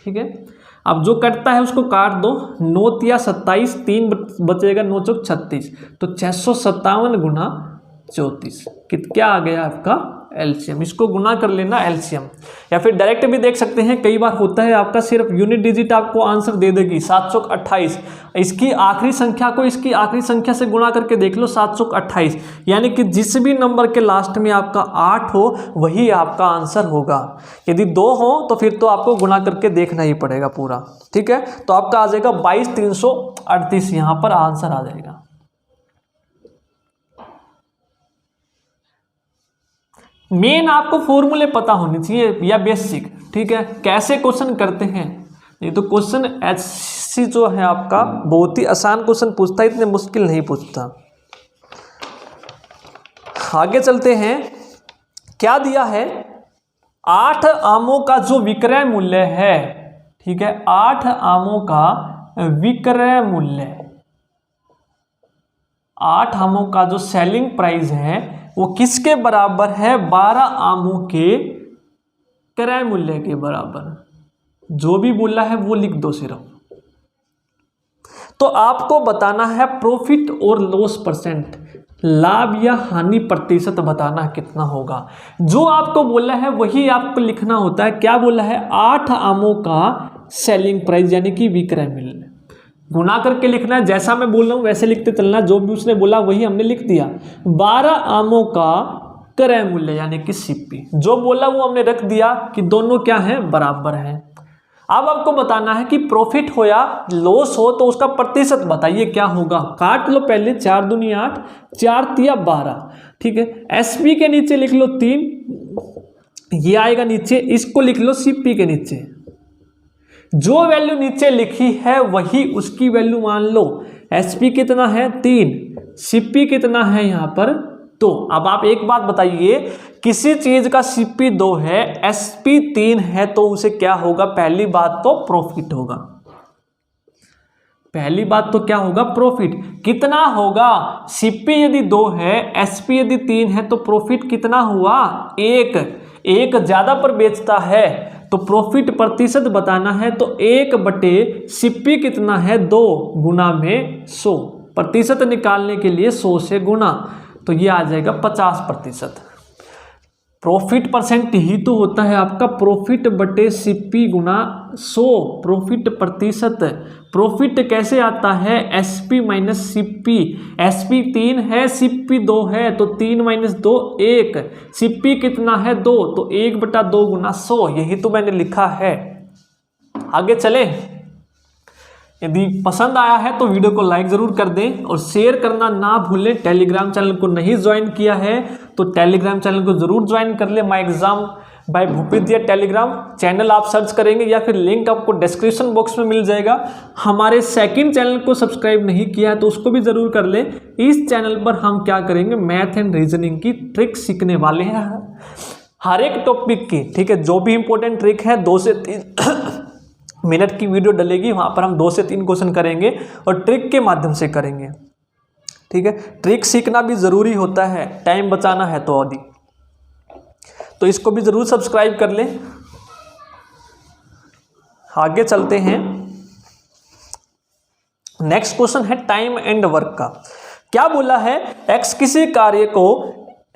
ठीक है, अब जो कटता है उसको काट दो, 9 या 27, 3 बचेगा, 9 चौक 36, तो 657 गुना 34 क्या आ गया आपका एलसीएम। इसको गुना कर लेना एलसीएम, या फिर डायरेक्ट भी देख सकते हैं। कई बार होता है आपका सिर्फ यूनिट डिजिट आपको आंसर दे देगी 7 चौक 28, इसकी आखिरी संख्या को इसकी आखिरी संख्या से गुणा करके देख लो 7 चौक 28, यानी कि जिस भी नंबर के लास्ट में आपका 8 हो वही आपका आंसर होगा। यदि 2 हो तो फिर तो आपको गुणा करके देखना ही पड़ेगा पूरा। ठीक है, तो आपका आ जाएगा 22,338, यहाँ पर आंसर आ जाएगा। मेन आपको फॉर्मूले पता होने चाहिए या बेसिक। ठीक है, कैसे क्वेश्चन करते हैं, ये तो क्वेश्चन एचसी जो है आपका बहुत ही आसान क्वेश्चन पूछता है, इतने मुश्किल नहीं पूछता। आगे चलते हैं, क्या दिया है, 8 आमों का जो विक्रय मूल्य है, ठीक है, 8 आमों का विक्रय मूल्य, 8 आमों का जो सेलिंग प्राइस है वो किसके बराबर है, 12 आमों के क्रय मूल्य के बराबर। जो भी बोला है वो लिख दो सिर्फ। तो आपको बताना है प्रॉफिट और लॉस परसेंट, लाभ या हानि प्रतिशत बताना कितना होगा। जो आपको बोला है वही आपको लिखना होता है। क्या बोला है, 8 आमों का सेलिंग प्राइस यानी कि विक्रय मूल्य, गुना करके लिखना है, जैसा मैं बोल रहा हूँ वैसे लिखते चलना, जो भी उसने बोला वही हमने लिख दिया। 12 आमों का क्रय मूल्य यानी कि सीपी, जो बोला वो हमने रख दिया कि दोनों क्या हैं, बराबर हैं। अब आपको बताना है कि प्रॉफिट हो या लॉस हो तो उसका प्रतिशत बताइए क्या होगा। काट लो पहले, 4 दूनी 8, 4 तिया 12। ठीक है, एसपी के नीचे लिख लो 3, ये आएगा नीचे, इसको लिख लो सीपी के नीचे। जो वैल्यू नीचे लिखी है वही उसकी वैल्यू मान लो। एसपी कितना है 3, सीपी कितना है यहाँ पर 2। अब आप एक बात बताइए, किसी चीज का सीपी 2 है, एसपी 3 है, तो उसे क्या होगा, पहली बात तो प्रॉफिट होगा। पहली बात तो क्या होगा, प्रॉफिट कितना होगा। सीपी यदि 2 है, एसपी यदि 3 है, तो प्रॉफिट कितना हुआ, 1 ज्यादा पर बेचता है तो प्रॉफिट प्रतिशत बताना है, तो 1 सीपी कितना है 2 गुना में 100, प्रतिशत निकालने के लिए 100 से गुना, तो ये आ जाएगा 50%। प्रॉफिट परसेंट ही तो होता है आपका प्रॉफिट बटे सीपी गुना 100, प्रॉफिट प्रतिशत। प्रॉफिट कैसे आता है, एसपी माइनस सीपी, एसपी 3 है, सीपी 2 है, तो 3 माइनस 2 1, सीपी कितना है 2, तो 1/2 गुना 100, यही तो मैंने लिखा है। आगे चले, यदि पसंद आया है तो वीडियो को लाइक ज़रूर कर दें और शेयर करना ना भूलें। टेलीग्राम चैनल को नहीं ज्वाइन किया है तो टेलीग्राम चैनल को ज़रूर ज्वाइन कर ले। My exam by Bhupit Telegram channel आप सर्च करेंगे या फिर लिंक आपको डिस्क्रिप्शन बॉक्स में मिल जाएगा। हमारे सेकंड चैनल को सब्सक्राइब नहीं किया है तो उसको भी ज़रूर कर लें। इस चैनल पर हम क्या करेंगे, मैथ एंड रीजनिंग की ट्रिक सीखने वाले हैं, हर एक टॉपिक की। ठीक है, जो भी इंपॉर्टेंट ट्रिक है 2 से 3 मिनट की वीडियो डलेगी, वहाँ पर हम 2 से 3 क्वेश्चन करेंगे और ट्रिक के माध्यम से करेंगे। ठीक है, ट्रिक सीखना भी ज़रूरी होता है, टाइम बचाना है तो आदि, तो इसको भी ज़रूर सब्सक्राइब कर लें। आगे चलते हैं, नेक्स्ट क्वेश्चन है टाइम एंड वर्क का। क्या बोला है, एक्स किसी कार्य को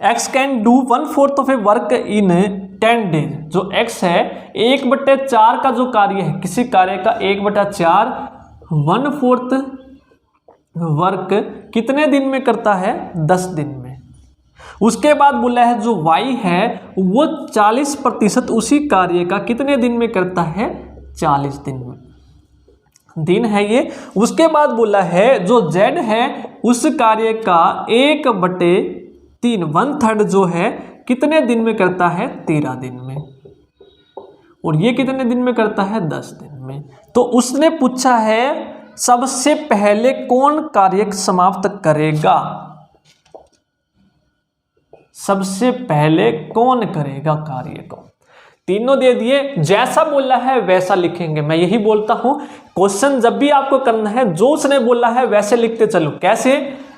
x can do 1/4 of A work in 10 days. जो एक्स है 1/4 का जो कार्य है, किसी कार्य का 1/4 1/4 वर्क कितने दिन में करता है, 10 दिन में। उसके बाद बोला है जो y है वो 40% उसी कार्य का कितने दिन में करता है, 40 दिन है ये। उसके बाद बोला है जो z है उस कार्य का 1/3 1/3 जो है कितने दिन में करता है? 13 दिन में। और ये कितने दिन में करता है? 10 दिन में। तो उसने पूछा है सबसे पहले कौन कार्य समाप्त करेगा? सबसे पहले कौन करेगा कार्य को? तीनों दे दिए, जैसा बोला है वैसा लिखेंगे। मैं यही बोलता हूं क्वेश्चन जब भी आपको करना है जो उसने बोला है वैसे लिखते चलो। कैसे?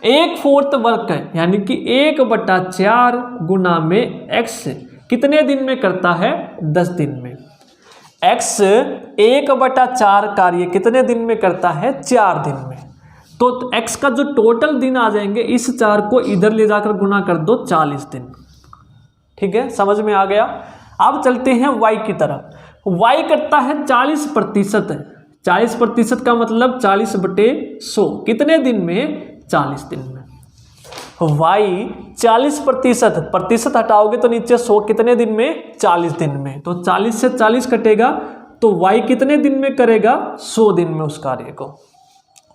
1/4 वर्क है यानी कि 1/4 गुना में x कितने दिन में करता है? 10 दिन में। x 1/4 कार्य कितने दिन में करता है? 4 दिन में। तो x का जो टोटल दिन आ जाएंगे इस 4 को इधर ले जाकर गुना कर दो 40 दिन। ठीक है, समझ में आ गया। अब चलते हैं y की तरफ। y करता है 40%। 40% का मतलब 40/100 कितने दिन में? 40 दिन में। y 40%, प्रतिशत हटाओगे तो नीचे 100 कितने दिन में? 40 दिन में। तो 40 से 40 कटेगा तो y कितने दिन में करेगा? 100 दिन में उस कार्य को।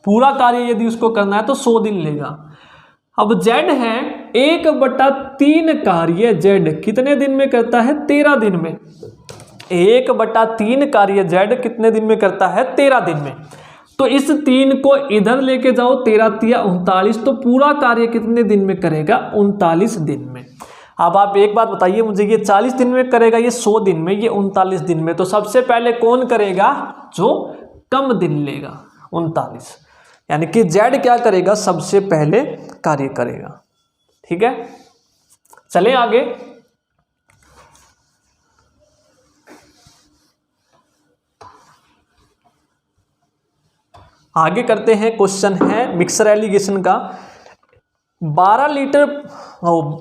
पूरा कार्य यदि उसको करना है तो 100 दिन लेगा। अब z है 1/3 कार्य z कितने दिन में करता है? 13 दिन में। 1/3 कार्य z कितने दिन में करता है? 13 दिन में। तो इस 3 को इधर लेके जाओ, 13 तिया 39, तो पूरा कार्य कितने दिन में करेगा? 39 दिन में। अब आप एक बात बताइए मुझे, ये 40 दिन में करेगा, ये 100 दिन में, ये 39 दिन में। तो सबसे पहले कौन करेगा? जो कम दिन लेगा, 39। यानी कि z क्या करेगा? सबसे पहले कार्य करेगा। ठीक है, चले आगे। आगे करते हैं। क्वेश्चन है मिक्सर एलिगेशन का। 12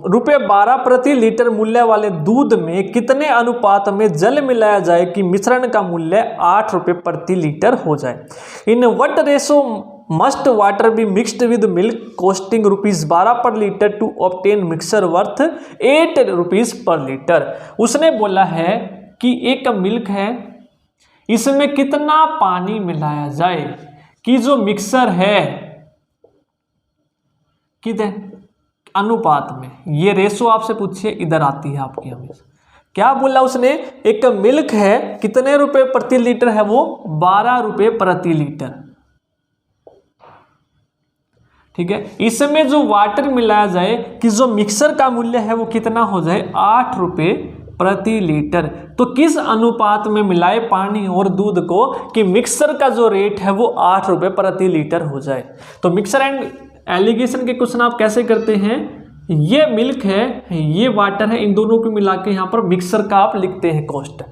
रुपये 12 प्रति लीटर मूल्य वाले दूध में कितने अनुपात में जल मिलाया जाए कि मिश्रण का मूल्य 8 रुपये प्रति लीटर हो जाए? In what ratio must water be mixed with milk costing ₹12 per litre to obtain mixture worth 8 rupees per litre. उसने बोला है कि एक मिल्क है, इसमें कितना पानी मिलाया जाए कि जो मिक्सर है कितने अनुपात में। ये रेशो आपसे पूछिए, इधर आती है आपकी हमेशा। क्या बोला उसने? एक मिल्क है, कितने रुपए प्रति लीटर है वो? 12 रुपये प्रति लीटर। ठीक है, इसमें जो वाटर मिलाया जाए कि जो मिक्सर का मूल्य है वो कितना हो जाए? 8 रुपये प्रति लीटर। तो किस अनुपात में मिलाए पानी और दूध को कि मिक्सर का जो रेट है वो 8 रुपये प्रति लीटर हो जाए? तो मिक्सर एंड एलिगेशन के क्वेश्चन आप कैसे करते हैं? ये मिल्क है, ये वाटर है, इन दोनों को मिला के यहाँ पर मिक्सर का आप लिखते हैं कॉस्ट।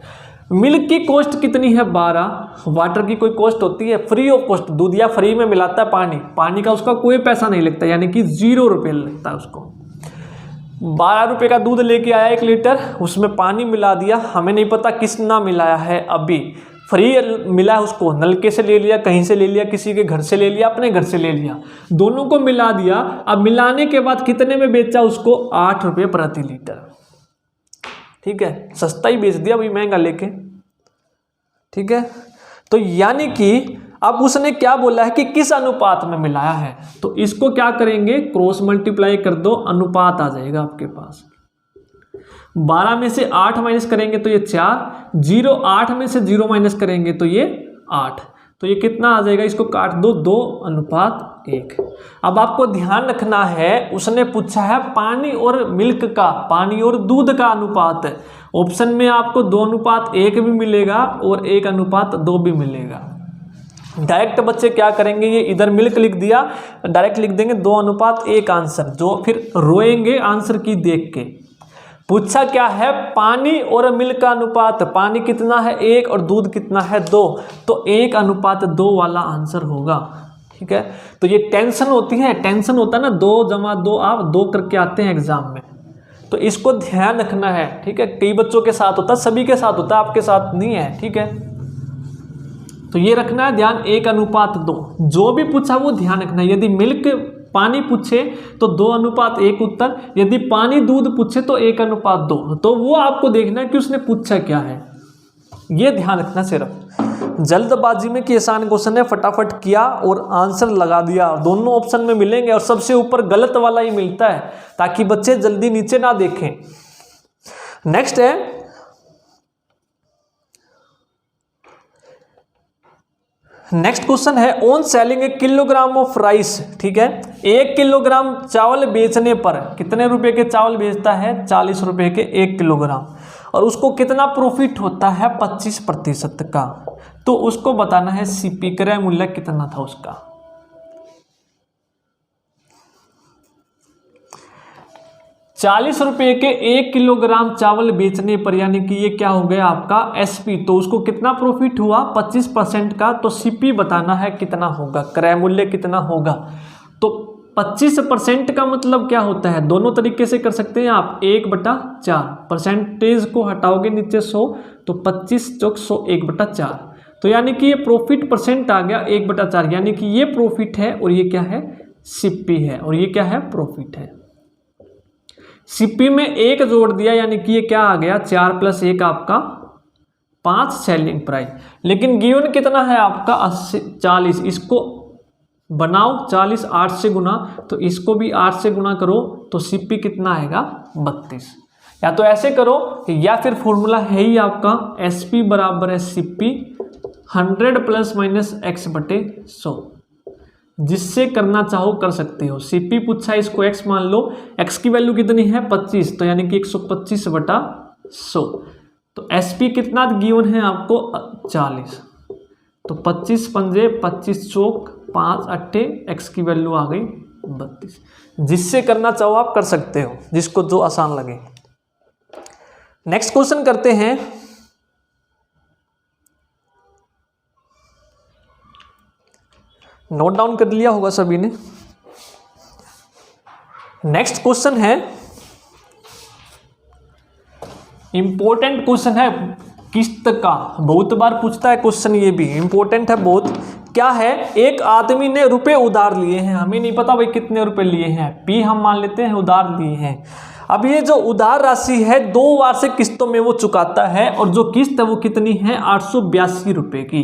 मिल्क की कॉस्ट कितनी है? 12। वाटर की कोई कॉस्ट होती है? Free of cost. दूध या फ्री में मिलाता है पानी का उसका कोई पैसा नहीं लगता, यानी कि 0 रुपये लगता है उसको। 12 रुपये का दूध लेके आया 1 लीटर, उसमें पानी मिला दिया, हमें नहीं पता किसना मिलाया है, अभी फ्री मिला है उसको, नलके से ले लिया, कहीं से ले लिया, किसी के घर से ले लिया, अपने घर से ले लिया, दोनों को मिला दिया। अब मिलाने के बाद कितने में बेचा उसको? 8 रुपये प्रति लीटर। ठीक है, सस्ता ही बेच दिया, अभी महंगा लेके। ठीक है, तो यानी कि अब उसने क्या बोला है कि किस अनुपात में मिलाया है, तो इसको क्या करेंगे? क्रॉस मल्टीप्लाई कर दो, अनुपात आ जाएगा आपके पास। 12 में से 8 माइनस करेंगे तो ये 4, 0 8 में से 0 माइनस करेंगे तो ये 8, तो ये कितना आ जाएगा? इसको काट दो, 2:1। अब आपको ध्यान रखना है, उसने पूछा है पानी और मिल्क का, पानी और दूध का अनुपात है। ऑप्शन में आपको 2:1 भी मिलेगा और 1:2 भी मिलेगा। डायरेक्ट बच्चे क्या करेंगे? ये इधर मिल्क लिख दिया, डायरेक्ट लिख देंगे 2:1 आंसर, जो फिर रोएंगे आंसर की देख के। पूछा क्या है? पानी और मिल्क का अनुपात। पानी कितना है? 1 और दूध कितना है? 2, तो 1:2 वाला आंसर होगा। ठीक है, तो ये टेंशन होती है, टेंशन होता है ना, 2 + 2 आप 2 करके आते हैं एग्जाम में, तो इसको ध्यान रखना है। ठीक है, कई बच्चों के साथ होता है, सभी के साथ होता है, आपके साथ नहीं है। ठीक है, तो ये रखना है ध्यान, 1:2। जो भी पूछा वो ध्यान रखना है। यदि मिल्क पानी पूछे तो 2:1 उत्तर, यदि पानी दूध पूछे तो 1:2, तो वो आपको देखना है कि उसने पूछा क्या है, ये ध्यान रखना सिर्फ। जल्दबाजी में कि आसान क्वेश्चन है, फटाफट किया और आंसर लगा दिया। दोनों ऑप्शन में मिलेंगे और सबसे ऊपर गलत वाला ही मिलता है ताकि बच्चे जल्दी नीचे ना देखें। नेक्स्ट है नेक्स्ट क्वेश्चन है on selling A kilogram of rice. ठीक है, 1 किलोग्राम चावल बेचने पर कितने रुपए के चावल बेचता है? 40 रुपए के 1 किलोग्राम। और उसको कितना प्रॉफिट होता है? 25% का। तो उसको बताना है सीपी, क्रय मूल्य कितना था उसका। 40 रुपए के 1 किलोग्राम चावल बेचने पर, यानी कि ये क्या हो गया आपका एसपी, तो उसको कितना प्रॉफिट हुआ? 25% का। तो सीपी बताना है कितना होगा, क्रय मूल्य कितना होगा। तो 25% का मतलब क्या होता है? दोनों तरीके से कर सकते हैं आप, 1/4। परसेंटेज को हटाओगे नीचे 100, तो 25 चौक 100, 1/4। तो यानी कि ये प्रॉफिट परसेंट आ गया 1/4, यानी कि ये प्रॉफिट है और ये क्या है? सीपी है। और ये क्या है? प्रॉफिट है। सीपी में 1 जोड़ दिया, यानी कि ये क्या आ गया? 4 + 1 आपका 5 सेलिंग प्राइस। लेकिन गिवन कितना है आपका? 40। इसको बनाओ 40 8 से गुना, तो इसको भी 8 से गुना करो, तो सीपी कितना आएगा? 32। या तो ऐसे करो, या फिर फॉर्मूला है ही आपका एसपी बराबर है सीपी 100 ± x/100। जिससे करना चाहो कर सकते हो। सीपी पूछा, इसको x मान लो, x की वैल्यू कितनी है? 25, तो यानी कि 125/100। तो एसपी कितना गिवन है आपको? 40। तो 25 पंजे 25 चौक 5 अट्ठे, x की वैल्यू आ गई 32। जिससे करना चाहो आप कर सकते हो, जिसको जो आसान लगे। नेक्स्ट क्वेश्चन करते हैं। नोट डाउन कर लिया होगा सभी ने। नेक्स्ट क्वेश्चन है, इंपॉर्टेंट क्वेश्चन है किस्त का, बहुत बार पूछता है क्वेश्चन, ये भी इंपॉर्टेंट है बहुत। क्या है? एक आदमी ने रुपए उधार लिए हैं, हमें नहीं पता भाई कितने रुपए लिए हैं, पी हम मान लेते हैं उधार लिए हैं। अब ये जो उधार राशि है 2 वार्षिक किस्तों में वो चुकाता है, और जो किस्त है वो कितनी है? 882 रुपए की।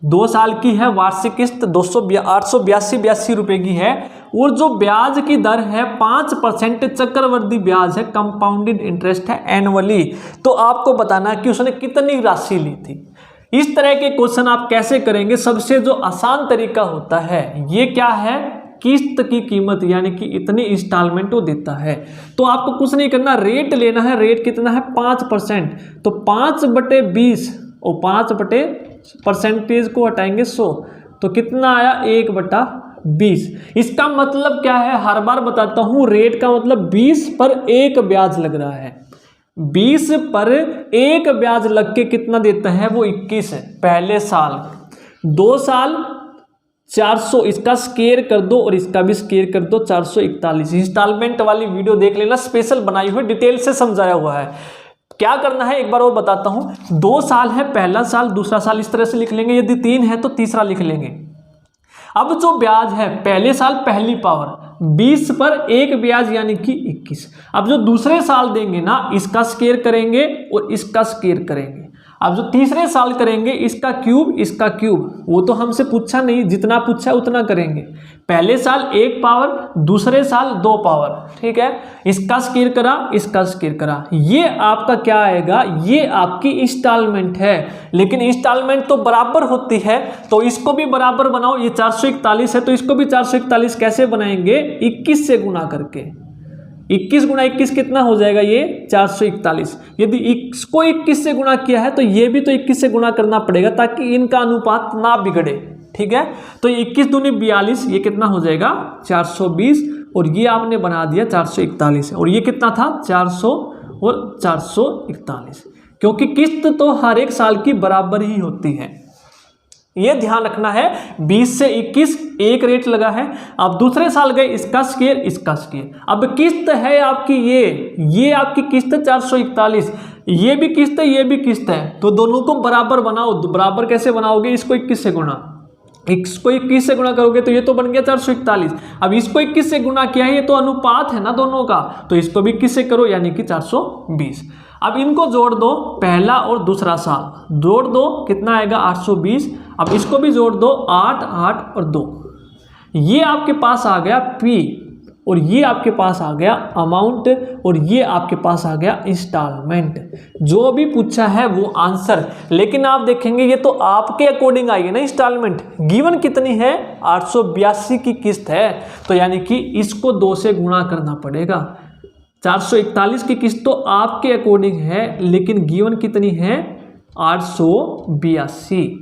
2 साल की है वार्षिक किस्त, 882 रुपए की है। और जो ब्याज की दर है 5% चक्रवृद्धि ब्याज है, कंपाउंडेड इंटरेस्ट है एनुअली। तो आपको बताना है कि उसने कितनी राशि ली थी। इस तरह के क्वेश्चन आप कैसे करेंगे? सबसे जो आसान तरीका होता है, ये क्या है? किस्त की कीमत, यानी कि इतनी इंस्टॉलमेंट वो देता है। तो आपको कुछ नहीं करना, रेट लेना है। रेट कितना है? 5%। तो 5/20 और 5% को हटाएंगे 100, तो कितना आया? 1/20। इसका मतलब क्या है? हर बार बताता हूं, रेट का मतलब 20 पर 1 ब्याज लग रहा है। 20 पर 1 ब्याज लग के कितना देता है? वो 21 है पहले साल। 2 साल 400, इसका स्केयर कर दो और इसका भी स्केयर कर दो, 441। इंस्टॉलमेंट वाली वीडियो देख लेना, स्पेशल बनाई हुई, डिटेल से समझाया हुआ है। क्या करना है एक बार और बताता हूं। 2 साल है, पहला साल, दूसरा साल, इस तरह से लिख लेंगे। यदि 3 है तो तीसरा लिख लेंगे। अब जो ब्याज है पहले साल पहली पावर 20 पर 1 ब्याज, यानी कि 21। अब जो दूसरे साल देंगे ना, इसका स्केयर करेंगे और इसका स्केयर करेंगे। अब जो तीसरे साल करेंगे, इसका क्यूब, इसका क्यूब। वो तो हमसे पूछा नहीं, जितना पूछा उतना करेंगे। पहले साल 1 पावर, दूसरे साल 2 पावर, ठीक है। इसका स्केयर करा, इसका स्केयर करा, ये आपका क्या आएगा? ये आपकी इंस्टॉलमेंट है। लेकिन इंस्टॉलमेंट तो बराबर होती है, तो इसको भी बराबर बनाओ। ये 441 है, तो इसको भी 441 कैसे बनाएंगे? 21 से गुना करके। 21 × 21 कितना हो जाएगा? ये 441। यदि इसको 21 से गुणा किया है, तो ये भी तो 21 से गुणा करना पड़ेगा, ताकि इनका अनुपात ना बिगड़े, ठीक है। तो 21 दूनी 42, ये कितना हो जाएगा? 420। और ये आपने बना दिया 441, और ये कितना था? 400 और 441, क्योंकि किस्त तो हर एक साल की बराबर ही होती है। ये ध्यान रखना है। 20 से 21 एक रेट लगा है। अब दूसरे साल गए, इसका स्केयर, इसका स्केयर। अब किस्त है आपकी ये आपकी किस्त 441, ये भी किस्त है, ये भी किस्त है, तो दोनों को बराबर बनाओ। बराबर कैसे बनाओगे? इसको 21 से गुणा, इसको 21 से गुणा करोगे तो ये तो बन गया 441। अब इसको 21 से गुणा किया है, ये तो अनुपात है ना दोनों का, तो इसको भी 21 से करो, यानी कि 420। अब इनको जोड़ दो, पहला और दूसरा साल जोड़ दो, कितना आएगा 820। अब इसको भी जोड़ दो, 8 8 और 2, ये आपके पास आ गया P, और ये आपके पास आ गया अमाउंट, और ये आपके पास आ गया इंस्टॉलमेंट। जो भी पूछा है वो आंसर। लेकिन आप देखेंगे ये तो आपके अकॉर्डिंग आई है ना इंस्टॉलमेंट। गिवन कितनी है, 882 की किस्त है, तो यानी कि इसको 2 से गुणा करना पड़ेगा। 441 की किस्त तो आपके अकॉर्डिंग है, लेकिन गिवन कितनी है, 882।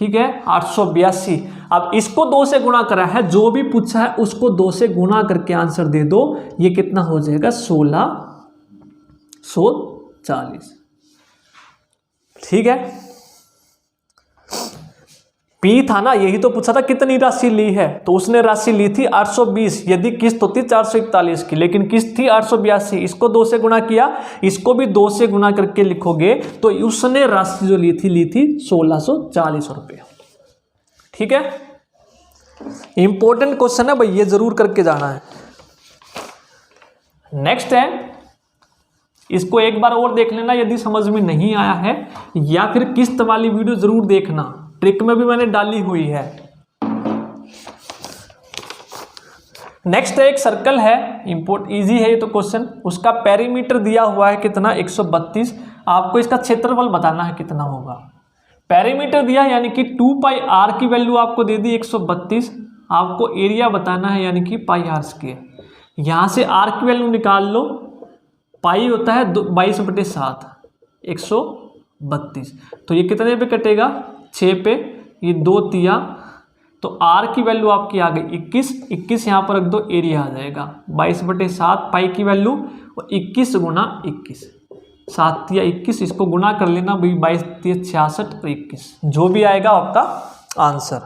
ठीक है, 882। अब इसको 2 से गुणा करा है, जो भी पूछा है उसको 2 से गुणा करके आंसर दे दो। ये कितना हो जाएगा, 1640। ठीक है, P था ना, यही तो पूछा था कितनी राशि ली है, तो उसने राशि ली थी 820। यदि किस्त होती 441 की, लेकिन किस्त थी 882। इसको 2 से गुणा किया, इसको भी 2 से गुणा करके लिखोगे तो उसने राशि जो ली थी 1640 रुपये। ठीक है, इंपॉर्टेंट क्वेश्चन है भाई, ये जरूर करके जाना है। नेक्स्ट है, इसको एक बार और देख लेना यदि समझ में नहीं आया है, या फिर किस्त वाली वीडियो जरूर देखना, ट्रिक में भी मैंने डाली हुई है। नेक्स्ट है, एक सर्कल है, इजी है ये तो क्वेश्चन। उसका पेरीमीटर दिया हुआ है कितना, 132। आपको इसका क्षेत्रफल बताना है कितना होगा। पेरीमीटर दिया है यानी कि 2πr की वैल्यू आपको दे दी 132। आपको एरिया बताना है यानी कि πr²। यहाँ से r की वैल्यू निकाल लो, पाई होता है 22/7, 132। तो ये कितने पे कटेगा, 6 पे, ये 2 तिया, तो r की वैल्यू आपकी आ गई 21 यहाँ पर रख दो, एरिया आ जाएगा 22/7, पाई की वैल्यू, और 21 गुना 21, 7 तिया 21, इसको गुना कर लेना भाई, 22 तिया 66 और 21, जो भी आएगा आपका आंसर।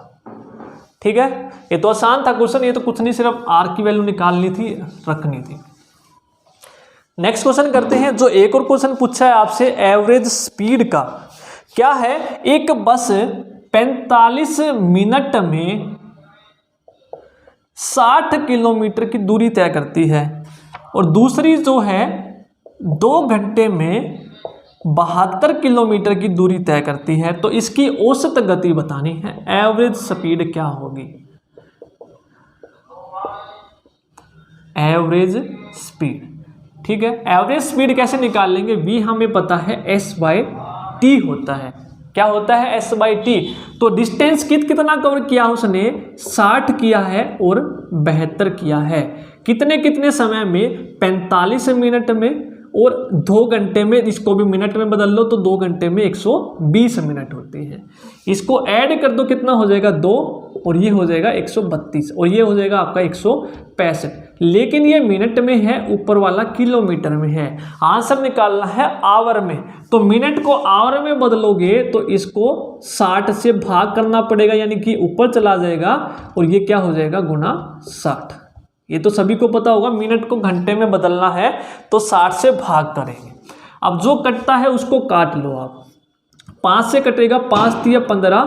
ठीक है, ये तो आसान था क्वेश्चन, ये तो कुछ नहीं, सिर्फ r की वैल्यू निकालनी थी, रखनी थी। नेक्स्ट क्वेश्चन करते हैं। जो एक और क्वेश्चन पूछा है आपसे एवरेज स्पीड का, क्या है, एक बस 45 मिनट में 60 किलोमीटर की दूरी तय करती है, और दूसरी जो है 2 घंटे में 72 किलोमीटर की दूरी तय करती है, तो इसकी औसत गति बतानी है। एवरेज स्पीड क्या होगी, एवरेज स्पीड। ठीक है, एवरेज स्पीड कैसे निकाल लेंगे, v हमें पता है s/t होता है। क्या होता है, s/t। तो डिस्टेंस कितना कवर किया उसने, 60 किया है और 72 किया है। कितने समय में, 45 मिनट में और 2 घंटे में। इसको भी मिनट में बदल लो तो 2 घंटे में 120 मिनट होती है। इसको ऐड कर दो, कितना हो जाएगा 2, और ये हो जाएगा 132, और ये हो जाएगा आपका 165। लेकिन ये मिनट में है, ऊपर वाला किलोमीटर में है। आंसर निकालना है आवर में, तो मिनट को आवर में बदलोगे तो इसको 60 से भाग करना पड़ेगा, यानी कि ऊपर चला जाएगा, और ये क्या हो जाएगा, गुना 60। ये तो सभी को पता होगा, मिनट को घंटे में बदलना है तो 60 से भाग करेंगे। अब जो कटता है उसको काट लो आप, 5 से कटेगा, 5 तिया 15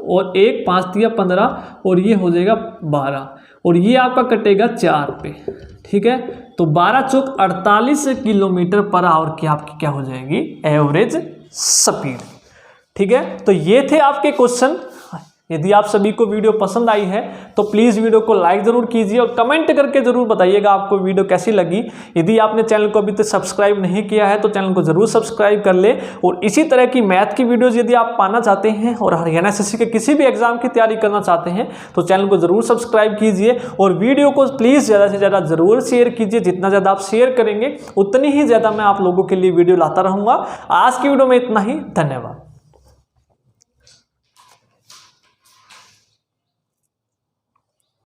और 1, 5 तिया 15, और ये हो जाएगा 12, और ये आपका कटेगा 4 पे। ठीक है, तो 12 चौक 48 किलोमीटर पर आवर की आपकी क्या हो जाएगी, एवरेज स्पीड। ठीक है, तो ये थे आपके क्वेश्चन। यदि आप सभी को वीडियो पसंद आई है तो प्लीज़ वीडियो को लाइक ज़रूर कीजिए, और कमेंट करके ज़रूर बताइएगा आपको वीडियो कैसी लगी। यदि आपने चैनल को अभी तक सब्सक्राइब नहीं किया है तो चैनल को ज़रूर सब्सक्राइब कर ले, और इसी तरह की मैथ की वीडियोज़ यदि आप पाना चाहते हैं और हरियाणा SSC के किसी भी एग्जाम की तैयारी करना चाहते हैं तो चैनल को ज़रूर सब्सक्राइब कीजिए, और वीडियो को प्लीज़ ज़्यादा से ज़्यादा ज़रूर शेयर कीजिए। जितना ज़्यादा आप शेयर करेंगे उतनी ही ज़्यादा मैं आप लोगों के लिए वीडियो लाता रहूँगा। आज की वीडियो में इतना ही, धन्यवाद।